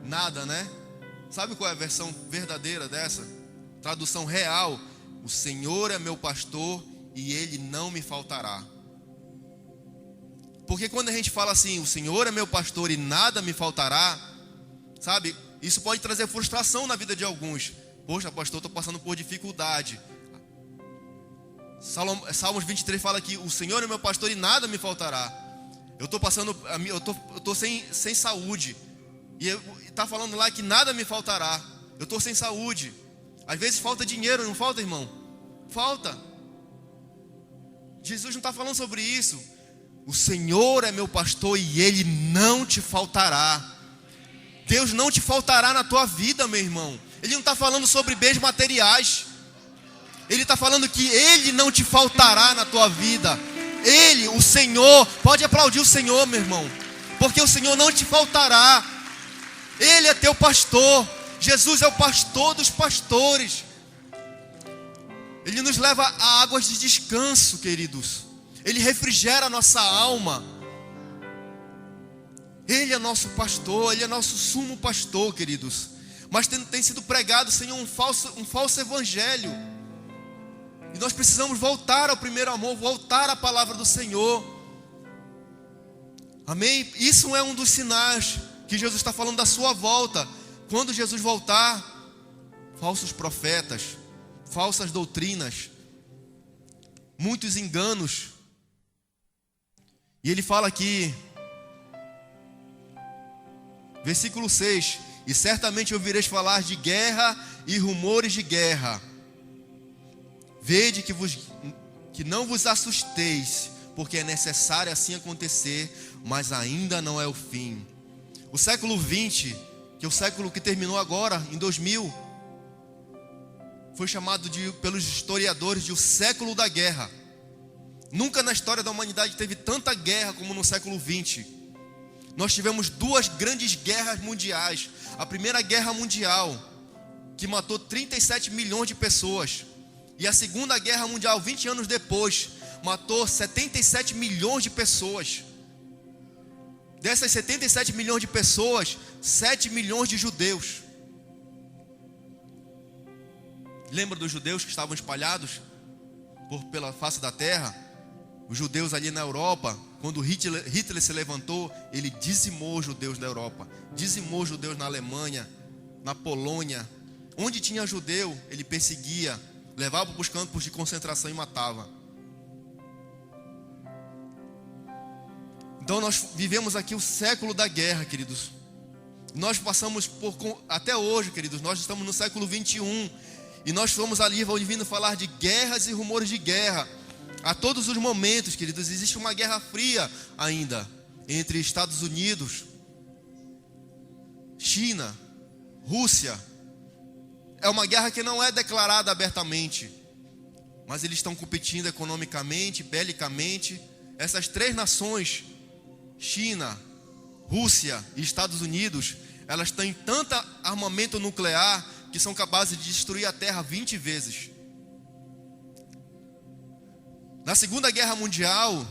nada, né? Sabe qual é a versão verdadeira dessa? Tradução real: o Senhor é meu pastor e Ele não me faltará. Porque quando a gente fala assim, o Senhor é meu pastor e nada me faltará, sabe? Isso pode trazer frustração na vida de alguns. Poxa, pastor, estou passando por dificuldade. Salmos 23 fala que o Senhor é meu pastor e nada me faltará. Eu estou sem saúde. E está falando lá que nada me faltará. Eu estou sem saúde. Às vezes falta dinheiro, não falta, irmão? Falta. Jesus não está falando sobre isso. O Senhor é meu pastor e Ele não te faltará. Deus não te faltará na tua vida, meu irmão. Ele não está falando sobre bens materiais. Ele está falando que Ele não te faltará na tua vida. Ele, o Senhor, pode aplaudir o Senhor, meu irmão, porque o Senhor não te faltará. Ele é teu pastor. Jesus é o pastor dos pastores. Ele nos leva a águas de descanso, queridos. Ele refrigera a nossa alma. Ele é nosso pastor, Ele é nosso sumo pastor, queridos. Mas tem sido pregado, Senhor, um falso evangelho. E nós precisamos voltar ao primeiro amor, voltar à palavra do Senhor. Amém? Isso é um dos sinais que Jesus está falando da sua volta. Quando Jesus voltar, falsos profetas, falsas doutrinas, muitos enganos. E ele fala aqui, versículo 6: e certamente ouvireis falar de guerra e rumores de guerra. Vede que não vos assusteis, porque é necessário assim acontecer, mas ainda não é o fim. O século 20, que é o século que terminou agora, em 2000, foi chamado pelos historiadores de o século da guerra. Nunca na história da humanidade teve tanta guerra como no século 20. Nós tivemos 2 grandes guerras mundiais. A Primeira Guerra Mundial, que matou 37 milhões de pessoas. E a Segunda Guerra Mundial, 20 anos depois, matou 77 milhões de pessoas. Dessas 77 milhões de pessoas, 7 milhões de judeus. Lembra dos judeus que estavam espalhados pela face da terra? Os judeus ali na Europa, quando Hitler se levantou, ele dizimou os judeus da Europa, dizimou os judeus na Alemanha, na Polônia. Onde tinha judeu, ele perseguia, levava para os campos de concentração e matava. Então nós vivemos aqui o século da guerra, queridos. Nós passamos até hoje, queridos, nós estamos no século 21. E nós fomos ali ouvindo falar de guerras e rumores de guerra. A todos os momentos, queridos, existe uma guerra fria ainda entre Estados Unidos, China, Rússia. É uma guerra que não é declarada abertamente, mas eles estão competindo economicamente, belicamente. Essas 3 nações, China, Rússia e Estados Unidos, elas têm tanto armamento nuclear que são capazes de destruir a Terra 20 vezes. Na Segunda Guerra Mundial,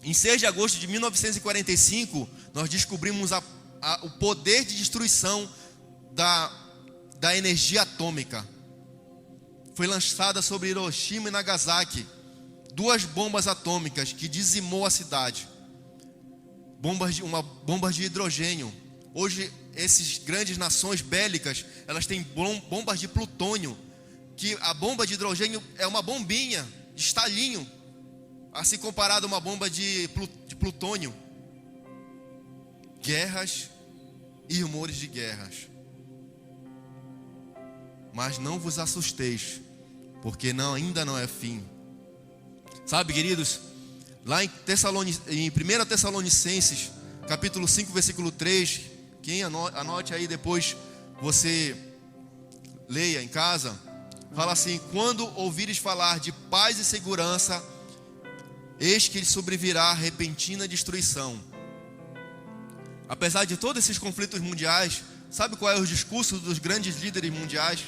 em 6 de agosto de 1945, nós descobrimos o poder de destruição da energia atômica. Foi lançada sobre Hiroshima e Nagasaki 2 bombas atômicas que dizimou a cidade. Bombas de hidrogênio. Hoje, essas grandes nações bélicas, elas têm bombas de plutônio, que a bomba de hidrogênio é uma bombinha de estalinho, assim comparado a uma bomba de plutônio. Guerras e rumores de guerras. Mas não vos assusteis, porque ainda não é fim. Sabe, queridos, lá em 1 Tessalonicenses, capítulo 5, versículo 3, quem anote aí depois, você leia em casa. Fala assim: quando ouvires falar de paz e segurança, eis que lhe sobrevirá repentina destruição. Apesar de todos esses conflitos mundiais, sabe qual é o discurso dos grandes líderes mundiais?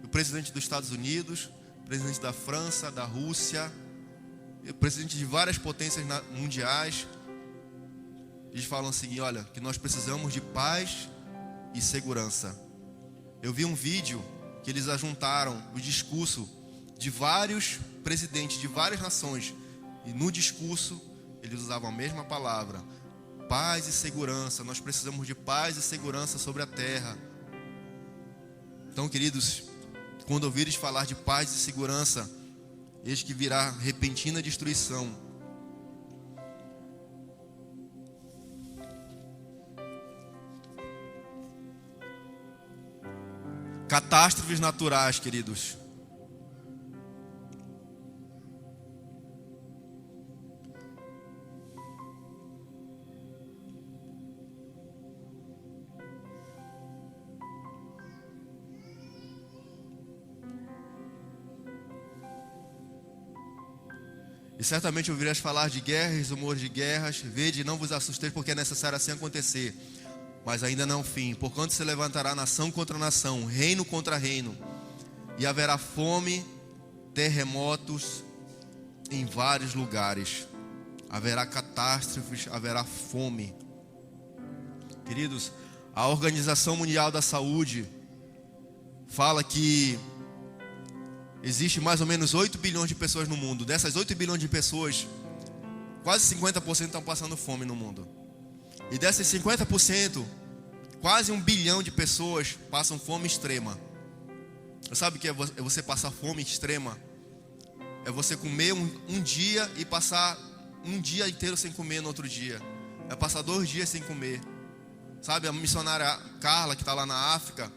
O presidente dos Estados Unidos, o presidente da França, da Rússia, o presidente de várias potências mundiais. Eles falam assim: olha, que nós precisamos de paz e segurança. Eu vi um vídeo que eles ajuntaram o discurso de vários presidentes de várias nações, e no discurso eles usavam a mesma palavra: paz e segurança. Nós precisamos de paz e segurança sobre a terra. Então, queridos, quando ouvires falar de paz e segurança, eis que virá repentina destruição. Catástrofes naturais, queridos. E certamente ouvirás falar de guerras, rumores de guerras. Vede, não vos assusteis, porque é necessário assim acontecer. Mas ainda não é o fim. Porquanto se levantará nação contra nação, reino contra reino, e haverá fome, terremotos em vários lugares. Haverá catástrofes, haverá fome. Queridos, a Organização Mundial da Saúde fala que existe mais ou menos 8 bilhões de pessoas no mundo. Dessas 8 bilhões de pessoas, quase 50% estão passando fome no mundo. E dessas 50%, quase 1 bilhão de pessoas passam fome extrema. Você sabe o que é você passar fome extrema? É você comer um dia e passar um dia inteiro sem comer no outro dia. É passar 2 dias sem comer. Sabe, a missionária Carla, que está lá na África,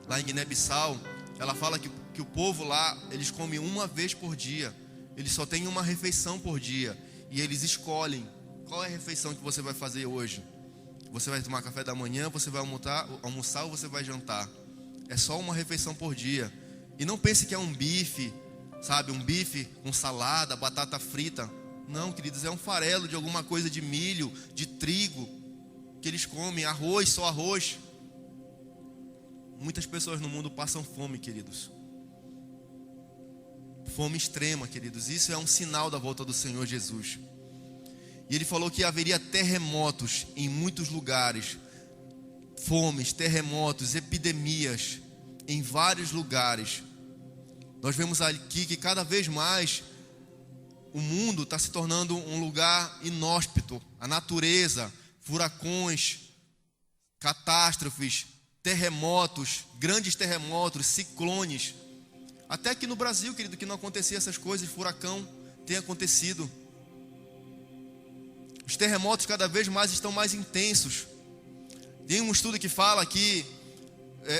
lá em Guiné-Bissau, ela fala que que o povo lá, eles comem uma vez por dia. Eles só têm uma refeição por dia. E eles escolhem qual é a refeição que você vai fazer hoje. Você vai tomar café da manhã, você vai almoçar ou você vai jantar. É só uma refeição por dia. E não pense que é um bife, sabe? Um bife com salada, batata frita. Não, queridos, é um farelo de alguma coisa de milho, de trigo, que eles comem, arroz, só arroz. Muitas pessoas no mundo passam fome, queridos. Fome extrema, queridos. Isso é um sinal da volta do Senhor Jesus. E ele falou que haveria terremotos em muitos lugares. Fomes, terremotos, epidemias em vários lugares. Nós vemos aqui que cada vez mais o mundo está se tornando um lugar inóspito. A natureza, furacões, catástrofes, terremotos, grandes terremotos, ciclones. Até aqui no Brasil, querido, que não acontecia essas coisas, furacão tem acontecido. Os terremotos cada vez mais estão mais intensos. Tem um estudo que fala que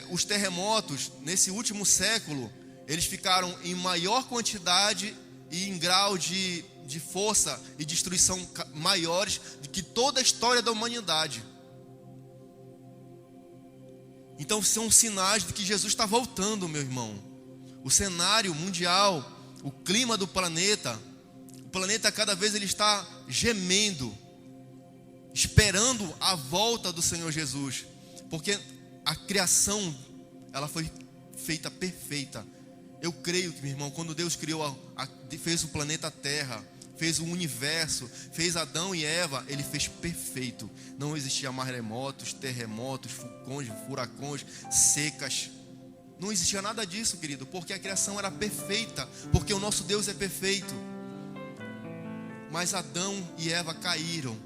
os terremotos, nesse último século, eles ficaram em maior quantidade e em grau de força e destruição maiores do que toda a história da humanidade. Então são sinais de que Jesus está voltando, meu irmão. O cenário mundial, o clima do planeta, o planeta cada vez ele está gemendo, esperando a volta do Senhor Jesus. Porque a criação, ela foi feita perfeita. Eu creio que, meu irmão, quando Deus criou, fez o planeta Terra, fez o universo, fez Adão e Eva, Ele fez perfeito. Não existia maremotos, terremotos, furacões, secas. Não existia nada disso, querido, porque a criação era perfeita, porque o nosso Deus é perfeito. Mas Adão e Eva caíram,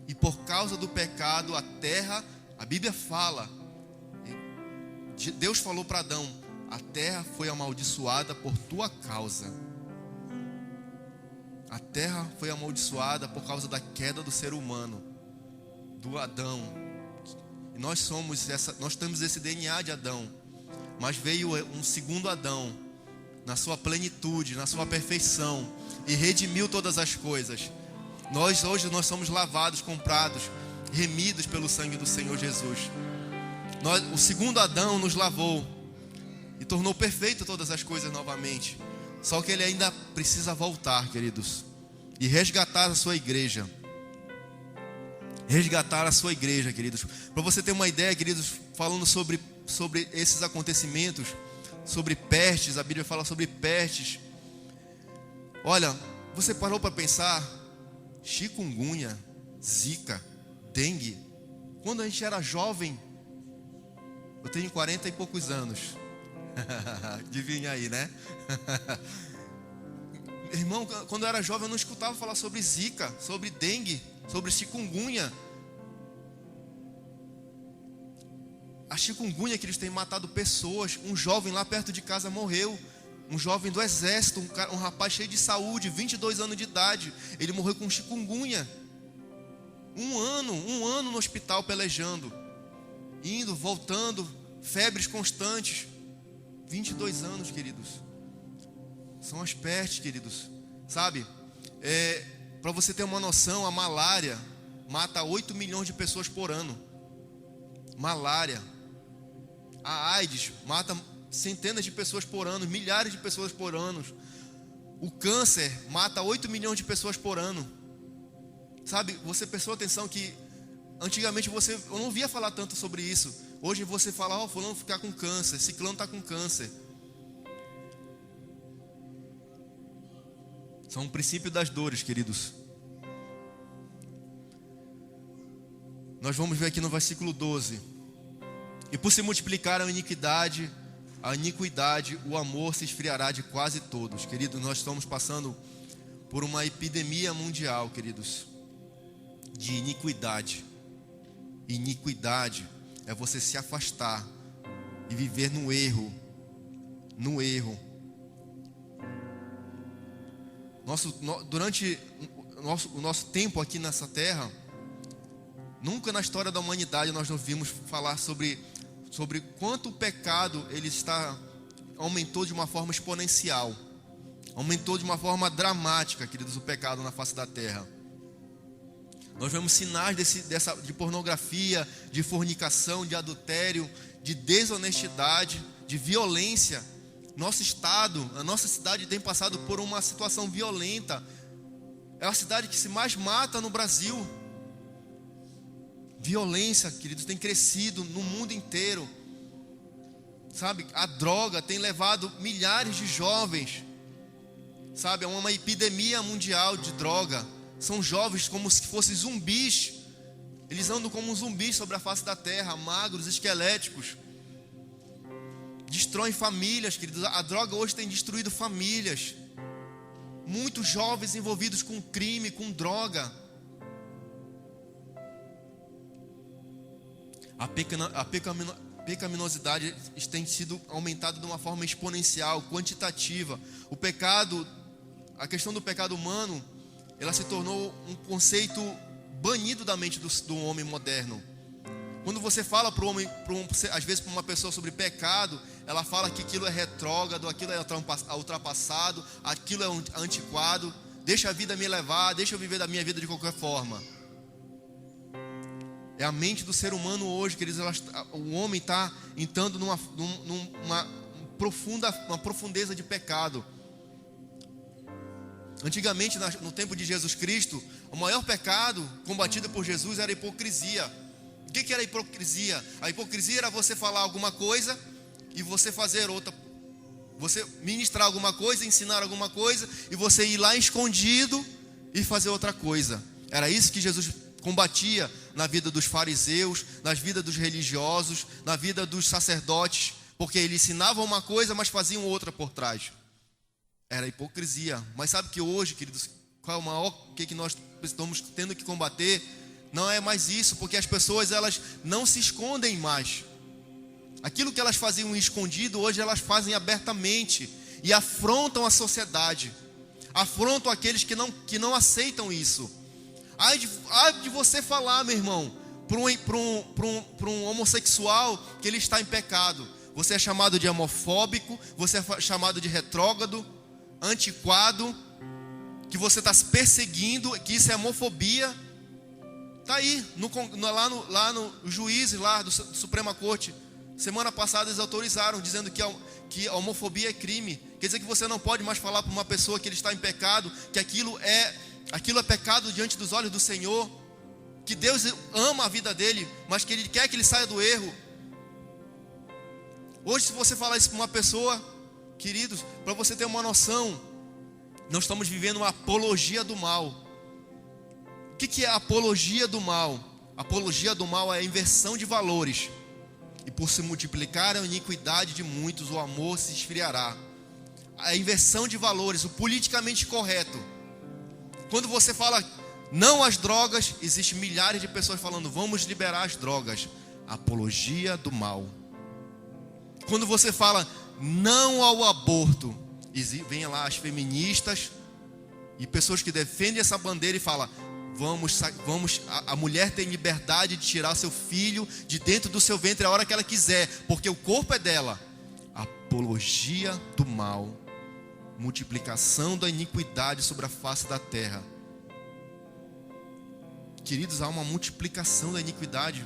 e por causa do pecado, a terra, a Bíblia fala, Deus falou para Adão: a terra foi amaldiçoada por tua causa. A terra foi amaldiçoada por causa da queda do ser humano, do Adão. E nós temos esse DNA de Adão. Mas veio um segundo Adão, na sua plenitude, na sua perfeição, e redimiu todas as coisas. Hoje nós somos lavados, comprados, remidos pelo sangue do Senhor Jesus. O segundo Adão nos lavou e tornou perfeito todas as coisas novamente. Só que ele ainda precisa voltar, queridos, e resgatar a sua igreja. Resgatar a sua igreja, queridos. Para você ter uma ideia, queridos, falando sobre esses acontecimentos, sobre pestes, a Bíblia fala sobre pestes. Olha, você parou para pensar? Chikungunya, zika, dengue. Quando a gente era jovem, eu tenho 40 e poucos anos. Adivinha aí, né? Irmão, quando eu era jovem eu não escutava falar sobre zika, sobre dengue, sobre chikungunya. A chikungunya que eles têm matado pessoas. Um jovem lá perto de casa morreu. Um jovem do exército, um rapaz cheio de saúde, 22 anos de idade. Ele morreu com chikungunya. Um ano no hospital pelejando, indo, voltando, febres constantes. 22 anos, queridos. São as pestes, queridos. Sabe? Para você ter uma noção, a malária mata 8 milhões de pessoas por ano. Malária. A AIDS mata centenas de pessoas por ano, milhares de pessoas por ano. O câncer mata 8 milhões de pessoas por ano. Sabe, você prestou atenção que antigamente eu não via falar tanto sobre isso. Hoje você fala: fulano ficar com câncer, ciclano está com câncer. São um princípio das dores, queridos. Nós vamos ver aqui no versículo 12. E por se multiplicar a iniquidade, o amor se esfriará de quase todos. Queridos, nós estamos passando por uma epidemia mundial, queridos, de iniquidade. Iniquidade é você se afastar e viver no erro. No erro. Durante o nosso tempo aqui nessa terra, nunca na história da humanidade nós não vimos falar sobre quanto o pecado ele está aumentou de uma forma exponencial. Aumentou de uma forma dramática, queridos, o pecado na face da terra. Nós vemos sinais de pornografia, de fornicação, de adultério, de desonestidade, de violência. Nosso estado, a nossa cidade tem passado por uma situação violenta. É a cidade que se mais mata no Brasil. Violência, queridos, tem crescido no mundo inteiro. Sabe, a droga tem levado milhares de jovens. Sabe, é uma epidemia mundial de droga. São jovens como se fossem zumbis. Eles andam como zumbis sobre a face da terra, magros, esqueléticos. Destroem famílias, queridos. A droga hoje tem destruído famílias. Muitos jovens envolvidos com crime, com droga. A pecaminosidade tem sido aumentada de uma forma exponencial, quantitativa. O pecado, a questão do pecado humano, ela se tornou um conceito banido da mente do homem moderno. Quando você fala para o homem, às vezes para uma pessoa sobre pecado, ela fala que aquilo é retrógrado, aquilo é ultrapassado, aquilo é antiquado. Deixa a vida me levar, deixa eu viver da minha vida de qualquer forma. É a mente do ser humano hoje, queridos. O homem está entrando numa profundeza de pecado. Antigamente, no tempo de Jesus Cristo, o maior pecado combatido por Jesus era a hipocrisia. O que era a hipocrisia? A hipocrisia era você falar alguma coisa e você fazer outra. Você ministrar alguma coisa, ensinar alguma coisa e você ir lá escondido e fazer outra coisa. Era isso que Jesus combatia na vida dos fariseus, na vida dos religiosos, na vida dos sacerdotes, porque eles ensinavam uma coisa, mas faziam outra por trás. Era a hipocrisia. Mas sabe que hoje, queridos, qual é o maior que nós estamos tendo que combater? Não é mais isso, porque as pessoas, elas não se escondem mais. Aquilo que elas faziam escondido, hoje elas fazem abertamente e afrontam a sociedade, afrontam aqueles que não aceitam isso. Ai de você falar, meu irmão, para um homossexual que ele está em pecado. Você é chamado de homofóbico, você é chamado de retrógrado, antiquado, que você está se perseguindo, que isso é homofobia. Está aí, lá no juízes lá do Suprema Corte, semana passada eles autorizaram, dizendo que a homofobia é crime. Quer dizer que você não pode mais falar para uma pessoa que ele está em pecado, que aquilo é pecado diante dos olhos do Senhor, que Deus ama a vida dele, mas que Ele quer que ele saia do erro. Hoje, se você falar isso para uma pessoa, queridos, para você ter uma noção, nós estamos vivendo uma apologia do mal. O que é a apologia do mal? A apologia do mal é a inversão de valores. E por se multiplicar a iniquidade de muitos, o amor se esfriará. A inversão de valores, o politicamente correto. Quando você fala não às drogas, existem milhares de pessoas falando vamos liberar as drogas. Apologia do mal. Quando você fala não ao aborto, vem lá as feministas e pessoas que defendem essa bandeira e falam a mulher tem liberdade de tirar seu filho de dentro do seu ventre a hora que ela quiser, porque o corpo é dela. Apologia do mal, multiplicação da iniquidade sobre a face da terra. Queridos, há uma multiplicação da iniquidade.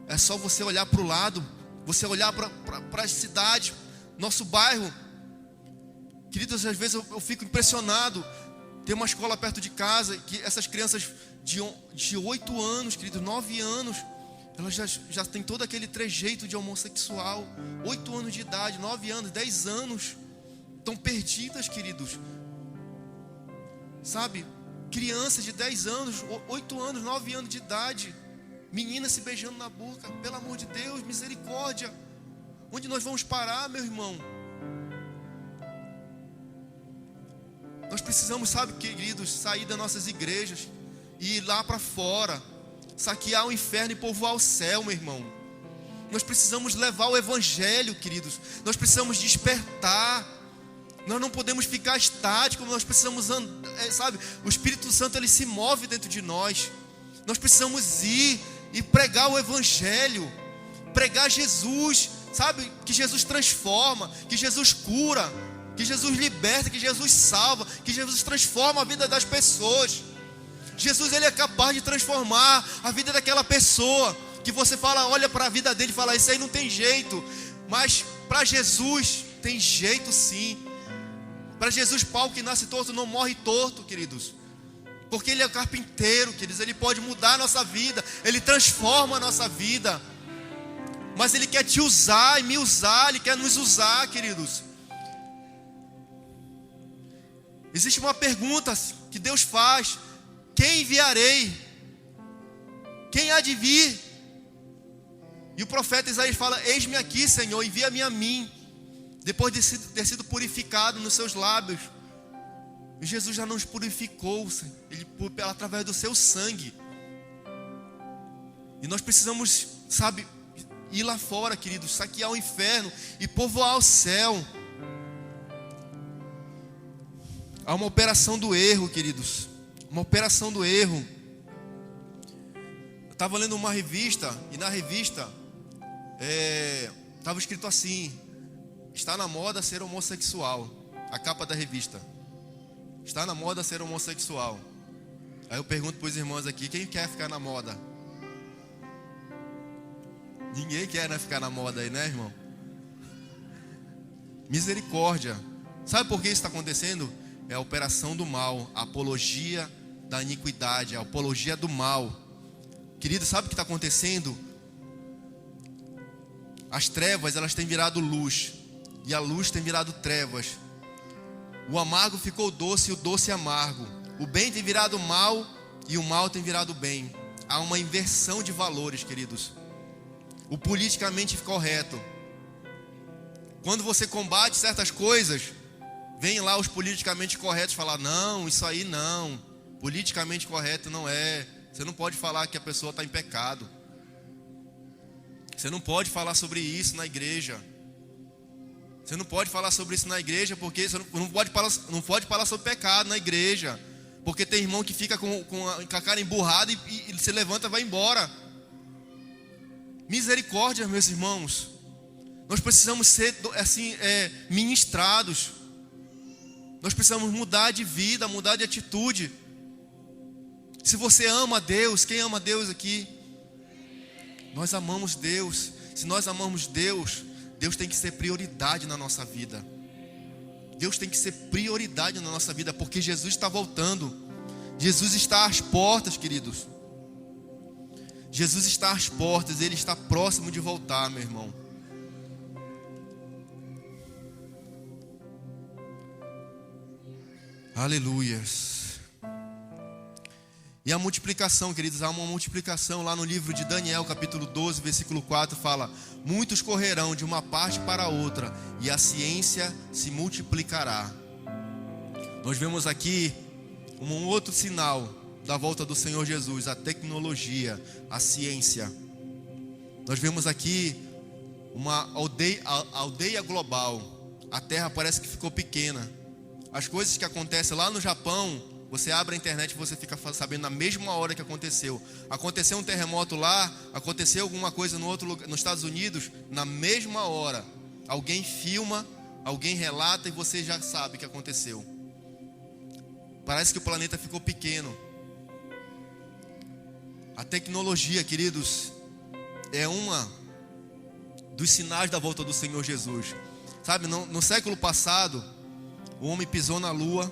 É só você olhar para o lado, você olhar para a cidade, nosso bairro. Queridos, às vezes eu fico impressionado. Tem uma escola perto de casa que essas crianças de 8 anos, queridos, 9 anos, elas já têm todo aquele trejeito de homossexual. 8 anos de idade, 9 anos, 10 anos. Estão perdidas, queridos. Sabe? Crianças de 10 anos, 8 anos, 9 anos de idade. Meninas se beijando na boca. Pelo amor de Deus, misericórdia. Onde nós vamos parar, meu irmão? Nós precisamos, sabe, queridos, sair das nossas igrejas e ir lá para fora, saquear o inferno e povoar o céu, meu irmão. Nós precisamos levar o evangelho, queridos. Nós precisamos despertar. Nós não podemos ficar estáticos. Nós precisamos andar, sabe? O Espírito Santo, ele se move dentro de nós. Nós precisamos ir e pregar o evangelho, pregar Jesus, sabe, que Jesus transforma, que Jesus cura, que Jesus liberta, que Jesus salva, que Jesus transforma a vida das pessoas. Jesus, ele é capaz de transformar a vida daquela pessoa que você fala, olha para a vida dele e fala, isso aí não tem jeito. Mas para Jesus tem jeito sim. Para Jesus, pau que nasce torto não morre torto, queridos. Porque ele é o carpinteiro, queridos. Ele pode mudar a nossa vida, ele transforma a nossa vida. Mas ele quer te usar e me usar, ele quer nos usar, queridos. Existe uma pergunta que Deus faz: quem enviarei? Quem há de vir? E o profeta Isaías fala, eis-me aqui, Senhor, envia-me a mim. Depois de ter sido purificado nos seus lábios, Jesus já nos purificou, ele, através do seu sangue. E nós precisamos, sabe, ir lá fora, queridos, saquear o inferno e povoar o céu. Há uma operação do erro, queridos, uma operação do erro. Eu estava lendo uma revista, e na revista estava escrito assim: está na moda ser homossexual. A capa da revista: está na moda ser homossexual. Aí eu pergunto para os irmãos aqui, quem quer ficar na moda? Ninguém quer, né, ficar na moda aí, né, irmão? Misericórdia. Sabe por que isso está acontecendo? É a operação do mal, a apologia da iniquidade, a apologia do mal. Querido, sabe o que está acontecendo? As trevas, elas têm virado luz, e a luz tem virado trevas. O amargo ficou doce e o doce amargo. O bem tem virado mal e o mal tem virado bem. Há uma inversão de valores, queridos. O politicamente correto. Quando você combate certas coisas, vem lá os politicamente corretos falar, não, isso aí não. Politicamente correto não é. Você não pode falar que a pessoa está em pecado. Você não pode falar sobre isso na igreja. Você não pode falar sobre isso na igreja, porque você não pode falar sobre pecado na igreja. Porque tem irmão que fica com a cara emburrada e se levanta e vai embora. Misericórdia, meus irmãos. Nós precisamos ser assim, ministrados. Nós precisamos mudar de vida, mudar de atitude. Se você ama Deus, quem ama Deus aqui? Nós amamos Deus. Se nós amamos Deus, Deus tem que ser prioridade na nossa vida. Deus tem que ser prioridade na nossa vida, porque Jesus está voltando. Jesus está às portas, queridos. Jesus está às portas, Ele está próximo de voltar, meu irmão. Aleluias. E a multiplicação, queridos, há uma multiplicação lá no livro de Daniel, capítulo 12, versículo 4, fala: muitos correrão de uma parte para outra, e a ciência se multiplicará. Nós vemos aqui um outro sinal da volta do Senhor Jesus: a tecnologia, a ciência. Nós vemos aqui uma aldeia global. A terra parece que ficou pequena. As coisas que acontecem lá no Japão, você abre a internet e você fica sabendo na mesma hora que aconteceu. Aconteceu um terremoto lá, aconteceu alguma coisa no outro lugar, nos Estados Unidos, na mesma hora. Alguém filma, alguém relata e você já sabe o que aconteceu. Parece que o planeta ficou pequeno. A tecnologia, queridos, é uma dos sinais da volta do Senhor Jesus. Sabe, no século passado, o homem pisou na lua,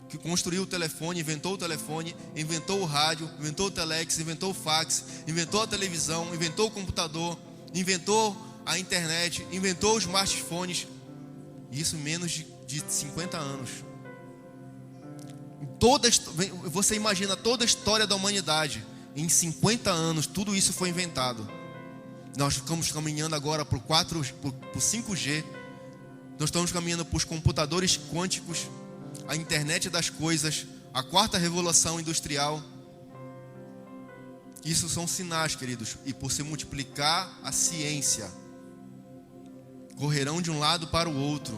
que construiu o telefone, inventou o rádio, inventou o telex, inventou o fax, inventou a televisão, inventou o computador, inventou a internet, inventou os smartphones. Isso em menos de 50 anos. Você imagina toda a história da humanidade. Em 50 anos, tudo isso foi inventado. Nós estamos caminhando agora por 5G. Nós estamos caminhando para os computadores quânticos, a internet das coisas, a quarta revolução industrial. Isso são sinais, queridos. E por se multiplicar a ciência, correrão de um lado para o outro,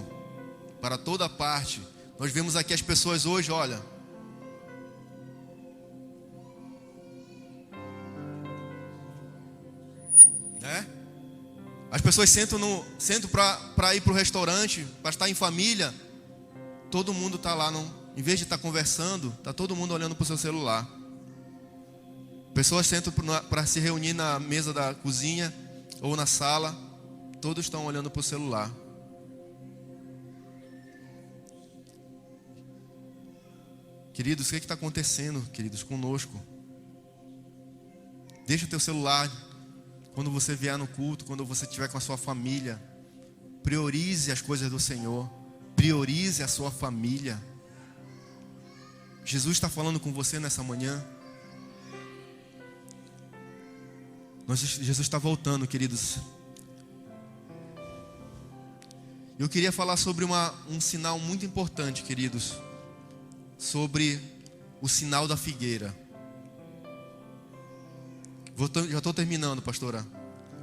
para toda parte. Nós vemos aqui as pessoas hoje, olha, As pessoas sentam para ir para o restaurante, para estar em família. Todo mundo está lá, em vez de estar conversando, está todo mundo olhando para o seu celular. Pessoas sentam para se reunir na mesa da cozinha ou na sala, todos estão olhando para o celular. Queridos, o que está acontecendo, queridos, conosco? Deixa o teu celular quando você vier no culto, quando você estiver com a sua família. Priorize as coisas do Senhor. Priorize a sua família. Jesus está falando com você nessa manhã. Jesus está voltando, queridos. Eu queria falar sobre um sinal muito importante, queridos. Sobre o sinal da figueira. Já estou terminando, pastora.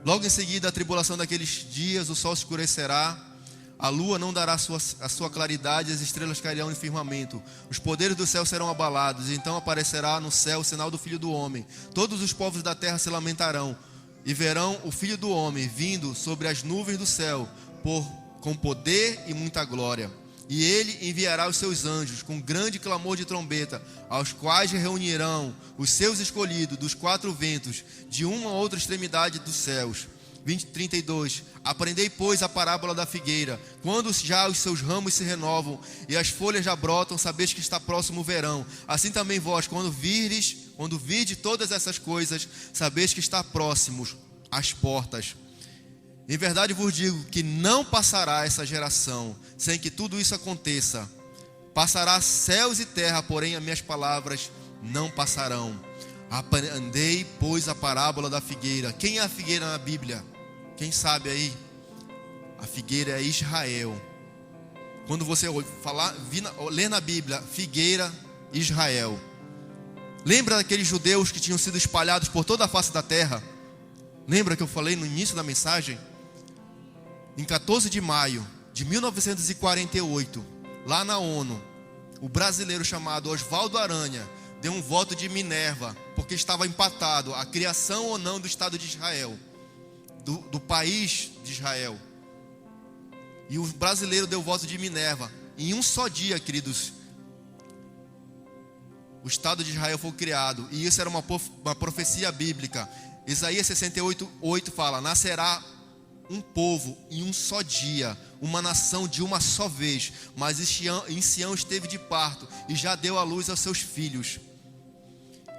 Logo em seguida, a tribulação daqueles dias, o sol se escurecerá, a lua não dará a sua claridade, as estrelas cairão em firmamento, os poderes do céu serão abalados, e então aparecerá no céu o sinal do Filho do Homem. Todos os povos da terra se lamentarão, e verão o Filho do Homem vindo sobre as nuvens do céu, com poder e muita glória. E ele enviará os seus anjos com grande clamor de trombeta, aos quais reunirão os seus escolhidos dos quatro ventos, de uma a outra extremidade dos céus. 32. Aprendei, pois, a parábola da figueira. Quando já os seus ramos se renovam e as folhas já brotam, sabeis que está próximo o verão. Assim também vós, quando virdes todas essas coisas, sabeis que está próximo às portas. Em verdade vos digo que não passará essa geração sem que tudo isso aconteça. Passará céus e terra, porém as minhas palavras não passarão. Aprendei, pois, a parábola da figueira. Quem é a figueira na Bíblia? Quem sabe aí? A figueira é Israel. Quando você ler na Bíblia, figueira, Israel. Lembra daqueles judeus que tinham sido espalhados por toda a face da terra? Lembra que eu falei no início da mensagem? Em 14 de maio de 1948, lá na ONU, o brasileiro chamado Oswaldo Aranha deu um voto de Minerva, porque estava empatado a criação ou não do Estado de Israel, do país de Israel. E o brasileiro deu o voto de Minerva. Em um só dia, queridos, o Estado de Israel foi criado. E isso era uma profecia bíblica. Isaías 68:8 fala: nascerá um povo em um só dia, uma nação de uma só vez. Mas em Sião esteve de parto e já deu à luz aos seus filhos.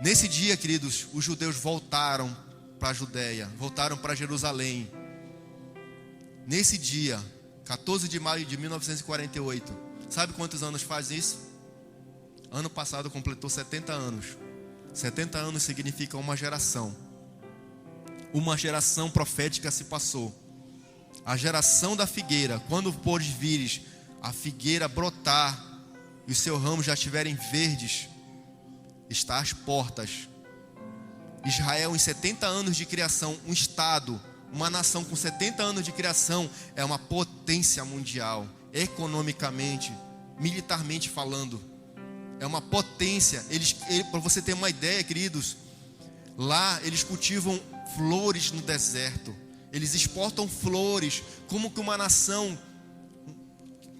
Nesse dia, queridos, os judeus voltaram para a Judéia, voltaram para Jerusalém. Nesse dia, 14 de maio de 1948, sabe quantos anos faz isso? Ano passado completou 70 anos. 70 anos significa uma geração. Uma geração profética se passou. A geração da figueira, quando podes vires a figueira brotar e os seus ramos já estiverem verdes, está às portas. Israel, em 70 anos de criação, um estado, uma nação com 70 anos de criação, é uma potência mundial, economicamente, militarmente falando. É uma potência. Para você ter uma ideia, queridos, lá eles cultivam flores no deserto. Eles exportam flores. Como que uma nação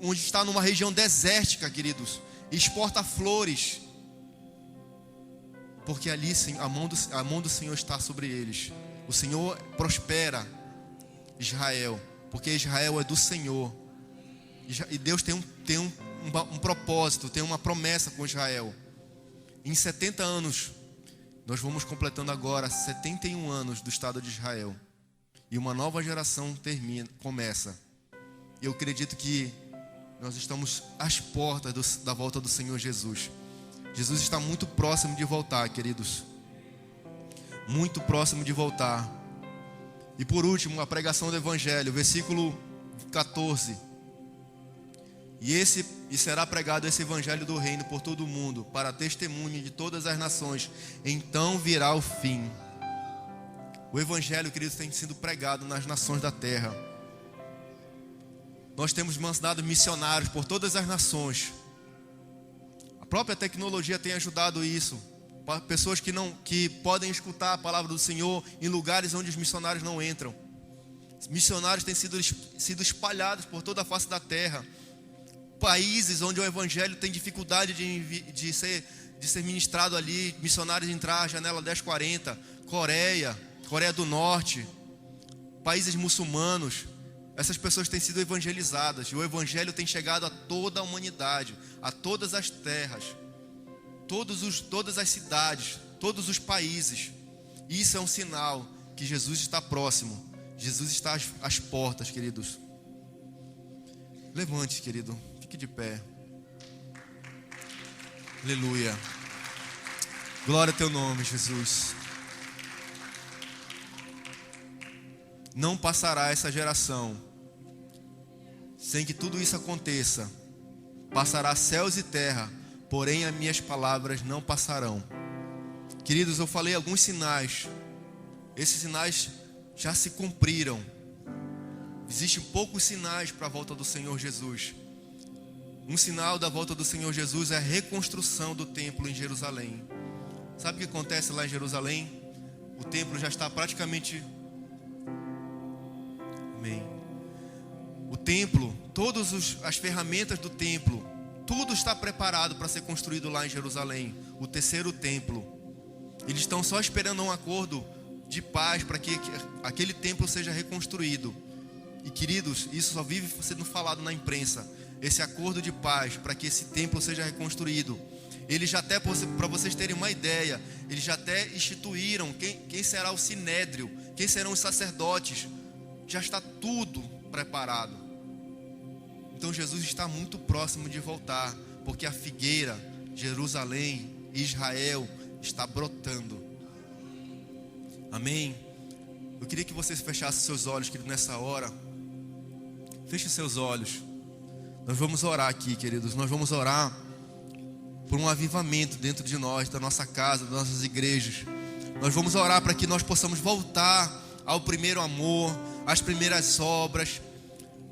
onde está numa região desértica, queridos, exporta flores? Porque ali a mão do Senhor está sobre eles. O Senhor prospera Israel, porque Israel é do Senhor. E Deus tem um propósito, tem uma promessa com Israel. Em 70 anos, nós vamos completando agora 71 anos do Estado de Israel. E uma nova geração começa. Eu acredito que nós estamos às portas da volta do Senhor Jesus. Jesus está muito próximo de voltar, queridos. Muito próximo de voltar. E por último, a pregação do Evangelho, versículo 14. E será pregado esse Evangelho do reino por todo o mundo, para testemunho de todas as nações. Então virá o fim. O Evangelho, queridos, tem sido pregado nas nações da terra. Nós temos mandado missionários por todas as nações. A própria tecnologia tem ajudado isso. Pessoas que podem escutar a palavra do Senhor em lugares onde os missionários não entram. Missionários têm sido espalhados por toda a face da terra. Países onde o evangelho tem dificuldade de ser ministrado ali, missionários entrar, janela 1040, Coreia do Norte, países muçulmanos. Essas pessoas têm sido evangelizadas e o evangelho tem chegado a toda a humanidade, a todas as terras, todas as cidades, todos os países. Isso é um sinal que Jesus está próximo. Jesus está às portas, queridos. Levante, querido, fique de pé. Aleluia. Glória ao teu nome, Jesus. Não passará essa geração sem que tudo isso aconteça. Passará céus e terra, porém as minhas palavras não passarão. Queridos, eu falei alguns sinais. Esses sinais já se cumpriram. Existem poucos sinais para a volta do Senhor Jesus. Um sinal da volta do Senhor Jesus é a reconstrução do templo em Jerusalém. Sabe o que acontece lá em Jerusalém? O templo já está praticamente... Amém. O templo, todas as ferramentas do templo, tudo está preparado para ser construído lá em Jerusalém. O terceiro templo. Eles estão só esperando um acordo de paz para que aquele templo seja reconstruído. E queridos, isso só vive sendo falado na imprensa. Esse acordo de paz para que esse templo seja reconstruído. Eles já até, para vocês terem uma ideia, eles já até instituíram quem será o sinédrio, quem serão os sacerdotes. Já está tudo preparado. Então Jesus está muito próximo de voltar, porque a figueira, Jerusalém, Israel, está brotando. Amém? Eu queria que vocês fechassem seus olhos, querido, nessa hora. Feche seus olhos. Nós vamos orar aqui, queridos. Nós vamos orar por um avivamento dentro de nós, da nossa casa, das nossas igrejas. Nós vamos orar para que nós possamos voltar ao primeiro amor, às primeiras obras,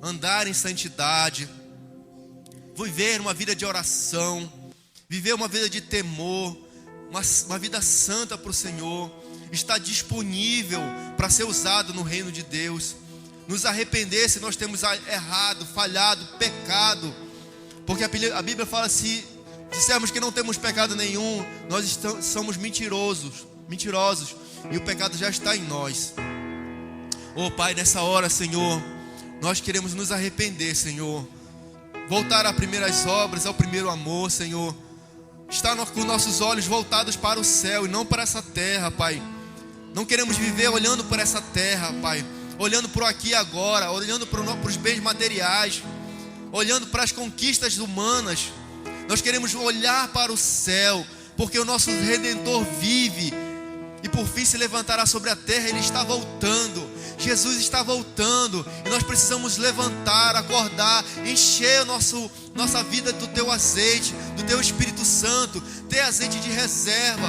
andar em santidade, viver uma vida de oração, viver uma vida de temor, uma vida santa para o Senhor, estar disponível para ser usado no reino de Deus, nos arrepender se nós temos errado, falhado, pecado, porque a Bíblia fala: se dissermos que não temos pecado nenhum, nós somos mentirosos, e o pecado já está em nós. Oh Pai, nessa hora, Senhor, nós queremos nos arrepender, Senhor, voltar às primeiras obras, ao primeiro amor, Senhor, estar com nossos olhos voltados para o céu e não para essa terra, Pai. Não queremos viver olhando para essa terra, Pai, olhando para o aqui e agora, olhando para os bens materiais, olhando para as conquistas humanas. Nós queremos olhar para o céu, porque o nosso Redentor vive e por fim se levantará sobre a terra. Ele está voltando, Jesus está voltando, e nós precisamos levantar, acordar, encher nossa vida do teu azeite, do teu Espírito Santo, ter azeite de reserva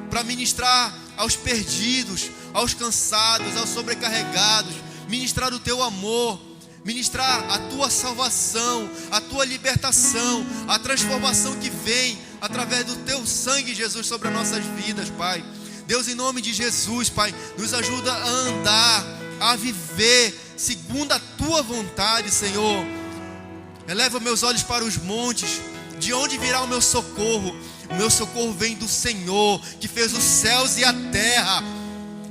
para ministrar aos perdidos, aos cansados, aos sobrecarregados, ministrar o teu amor, ministrar a tua salvação, a tua libertação, a transformação que vem através do teu sangue, Jesus, sobre as nossas vidas, Pai. Deus, em nome de Jesus, Pai, nos ajuda a andar, a viver segundo a tua vontade, Senhor. Eleva meus olhos para os montes, de onde virá o meu socorro? O meu socorro vem do Senhor, que fez os céus e a terra.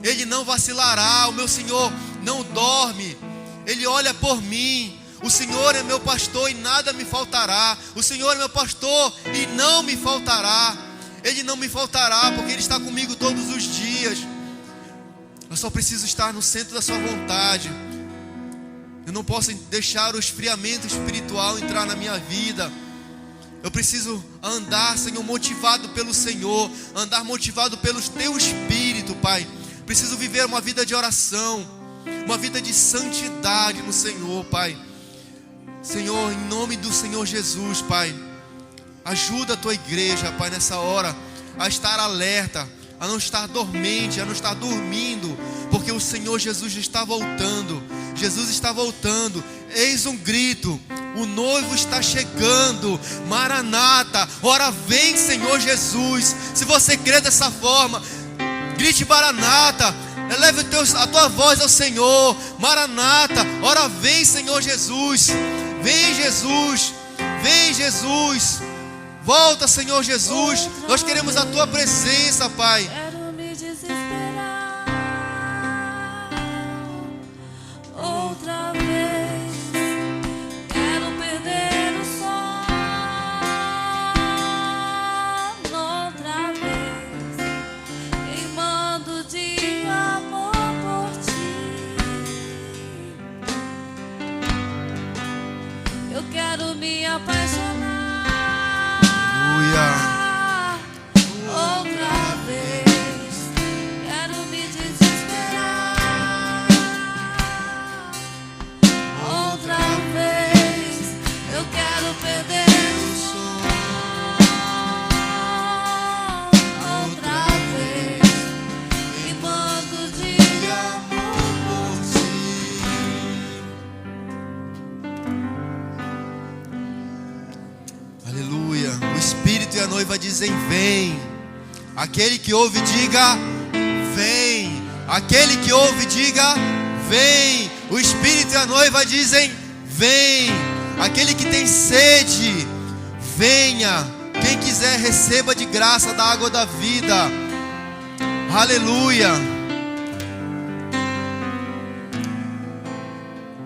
Ele não vacilará, o meu Senhor não dorme, Ele olha por mim. O Senhor é meu pastor e nada me faltará. O Senhor é meu pastor e não me faltará. Ele não me faltará, porque Ele está comigo todos os dias. Eu só preciso estar no centro da sua vontade. Eu não posso deixar o esfriamento espiritual entrar na minha vida. Eu preciso andar, Senhor, motivado pelo Senhor, andar motivado pelo teu Espírito, Pai. Preciso viver uma vida de oração, uma vida de santidade no Senhor, Pai. Senhor, em nome do Senhor Jesus, Pai, ajuda a tua igreja, Pai, nessa hora, a estar alerta, a não estar dormente, a não estar dormindo, porque o Senhor Jesus está voltando. Jesus está voltando. Eis um grito: o noivo está chegando. Maranata, ora vem, Senhor Jesus. Se você crê dessa forma, grite Maranata. Eleve a tua voz ao Senhor. Maranata, ora vem, Senhor Jesus. Vem, Jesus. Vem, Jesus. Volta, Senhor Jesus. Nós queremos a tua presença, Pai. Quero me desesperar outra vez. Quero perder o sono outra vez, queimando de amor por ti. Eu quero me apaixonar outra vez. Quero me desesperar outra vez. Eu quero perder o sono outra vez, queimando de amor por ti. Aleluia. O Espírito e a noiva dizem: vem. Aquele que ouve, diga: vem. Aquele que ouve, diga: vem. O Espírito e a noiva dizem: vem. Aquele que tem sede, venha. Quem quiser, receba de graça da água da vida. Aleluia.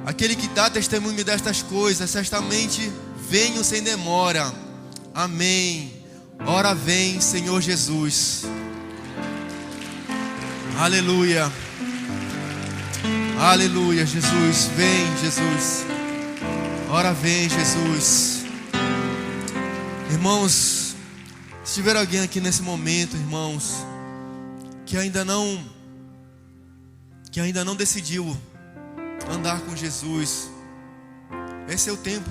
Aquele que dá testemunho destas coisas, certamente venho sem demora. Amém. Ora vem, Senhor Jesus. Aleluia. Aleluia, Jesus. Vem, Jesus. Ora vem, Jesus. Irmãos, se tiver alguém aqui nesse momento, irmãos, que ainda não decidiu andar com Jesus, esse é o tempo.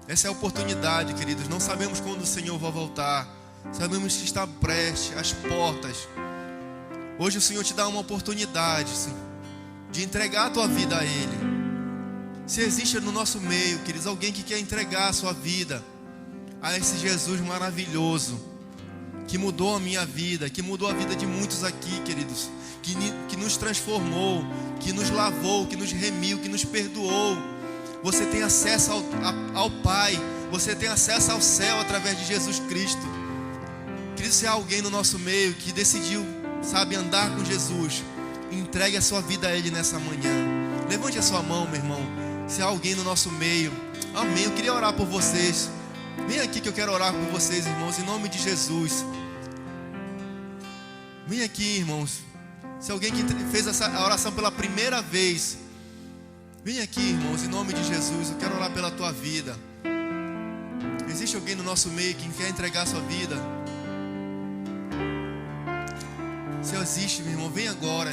Essa é a oportunidade, queridos. Não sabemos quando o Senhor vai voltar. Sabemos que está prestes, às portas. Hoje o Senhor te dá uma oportunidade, sim, de entregar a tua vida a Ele. Se existe no nosso meio, queridos, alguém que quer entregar a sua vida a esse Jesus maravilhoso, que mudou a minha vida, que mudou a vida de muitos aqui, queridos, que nos transformou, que nos lavou, que nos remiu, que nos perdoou. Você tem acesso ao Pai. Você tem acesso ao céu através de Jesus Cristo. Querido, se há alguém no nosso meio que decidiu, sabe, andar com Jesus, entregue a sua vida a Ele nessa manhã. Levante a sua mão, meu irmão. Se há alguém no nosso meio, amém. Eu queria orar por vocês. Vem aqui que eu quero orar por vocês, irmãos, em nome de Jesus. Vem aqui, irmãos. Se alguém que fez essa oração pela primeira vez, vem aqui, irmãos, em nome de Jesus. Eu quero orar pela tua vida. Existe alguém no nosso meio que quer entregar a sua vida? Se existe, meu irmão, vem agora.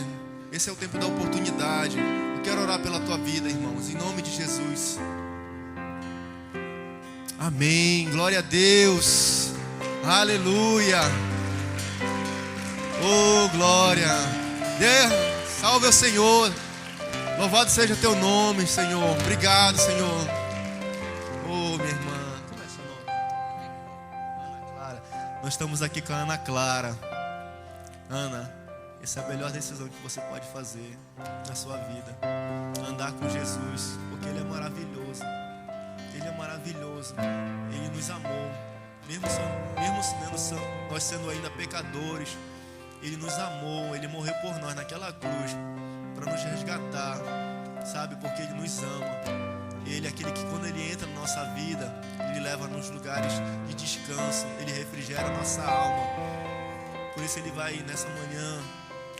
Esse é o tempo da oportunidade. Eu quero orar pela tua vida, irmãos, em nome de Jesus. Amém, glória a Deus. Aleluia. Oh, glória. Salve o Senhor. Louvado seja teu nome, Senhor. Obrigado, Senhor. Oh, minha irmã. Como é seu nome? Ana Clara. Nós estamos aqui com a Ana Clara. Ana, essa é a melhor decisão que você pode fazer na sua vida. Andar com Jesus, porque Ele é maravilhoso. Ele é maravilhoso. Ele nos amou. Mesmo nós sendo ainda pecadores, Ele nos amou. Ele morreu por nós naquela cruz para nos resgatar, sabe? Porque Ele nos ama. Ele é aquele que, quando Ele entra na nossa vida, Ele leva nos lugares de descanso. Ele refrigera a nossa alma. Por isso Ele vai, nessa manhã,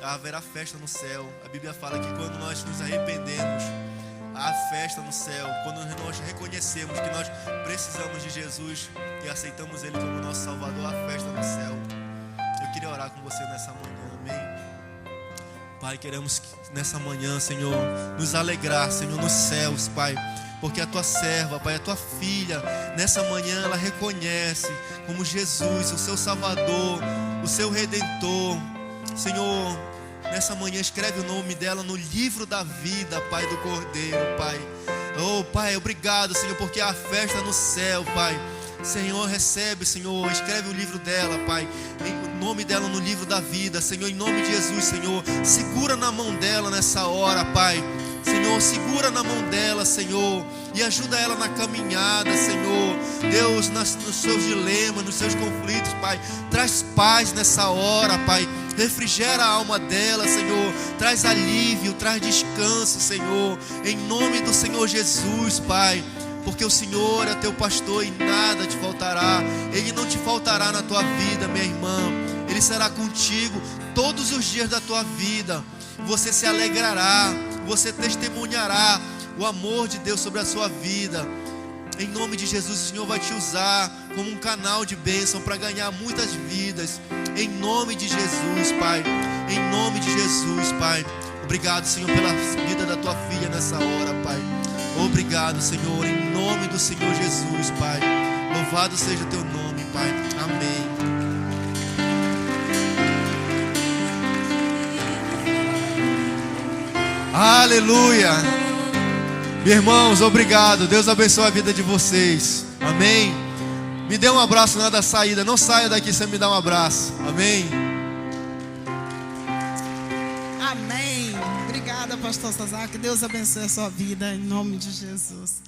haverá festa no céu. A Bíblia fala que quando nós nos arrependemos, há festa no céu. Quando nós reconhecemos que nós precisamos de Jesus e aceitamos Ele como nosso Salvador, há festa no céu. Eu queria orar com você nessa manhã, amém? Pai, queremos nessa manhã, Senhor, nos alegrar, Senhor, nos céus, Pai, porque a tua serva, Pai, a tua filha, nessa manhã ela reconhece como Jesus, o seu Salvador, o seu Redentor. Senhor, nessa manhã escreve o nome dela no livro da vida, Pai, do Cordeiro, Pai. Oh, Pai, obrigado, Senhor, porque há festa no céu, Pai. Senhor, recebe, Senhor, escreve o livro dela, Pai, o nome dela no livro da vida, Senhor, em nome de Jesus, Senhor, segura na mão dela nessa hora, Pai, Senhor, segura na mão dela, Senhor, e ajuda ela na caminhada, Senhor, Deus, nos seus dilemas, nos seus conflitos, Pai, traz paz nessa hora, Pai, refrigera a alma dela, Senhor, traz alívio, traz descanso, Senhor, em nome do Senhor Jesus, Pai, porque o Senhor é teu pastor e nada te faltará. Ele não te faltará na tua vida, minha irmã. Ele será contigo todos os dias da tua vida. Você se alegrará, você testemunhará o amor de Deus sobre a sua vida. Em nome de Jesus, o Senhor vai te usar como um canal de bênção para ganhar muitas vidas. Em nome de Jesus, Pai. Em nome de Jesus, Pai. Obrigado, Senhor, pela vida da tua filha nessa hora, Pai. Obrigado, Senhor, em nome do Senhor Jesus, Pai. Louvado seja o teu nome, Pai. Amém. Aleluia. Irmãos, obrigado. Deus abençoe a vida de vocês. Amém. Me dê um abraço na da saída. Não saia daqui sem me dar um abraço. Amém. Amém. Obrigada, pastor Sazar. Que Deus abençoe a sua vida, em nome de Jesus.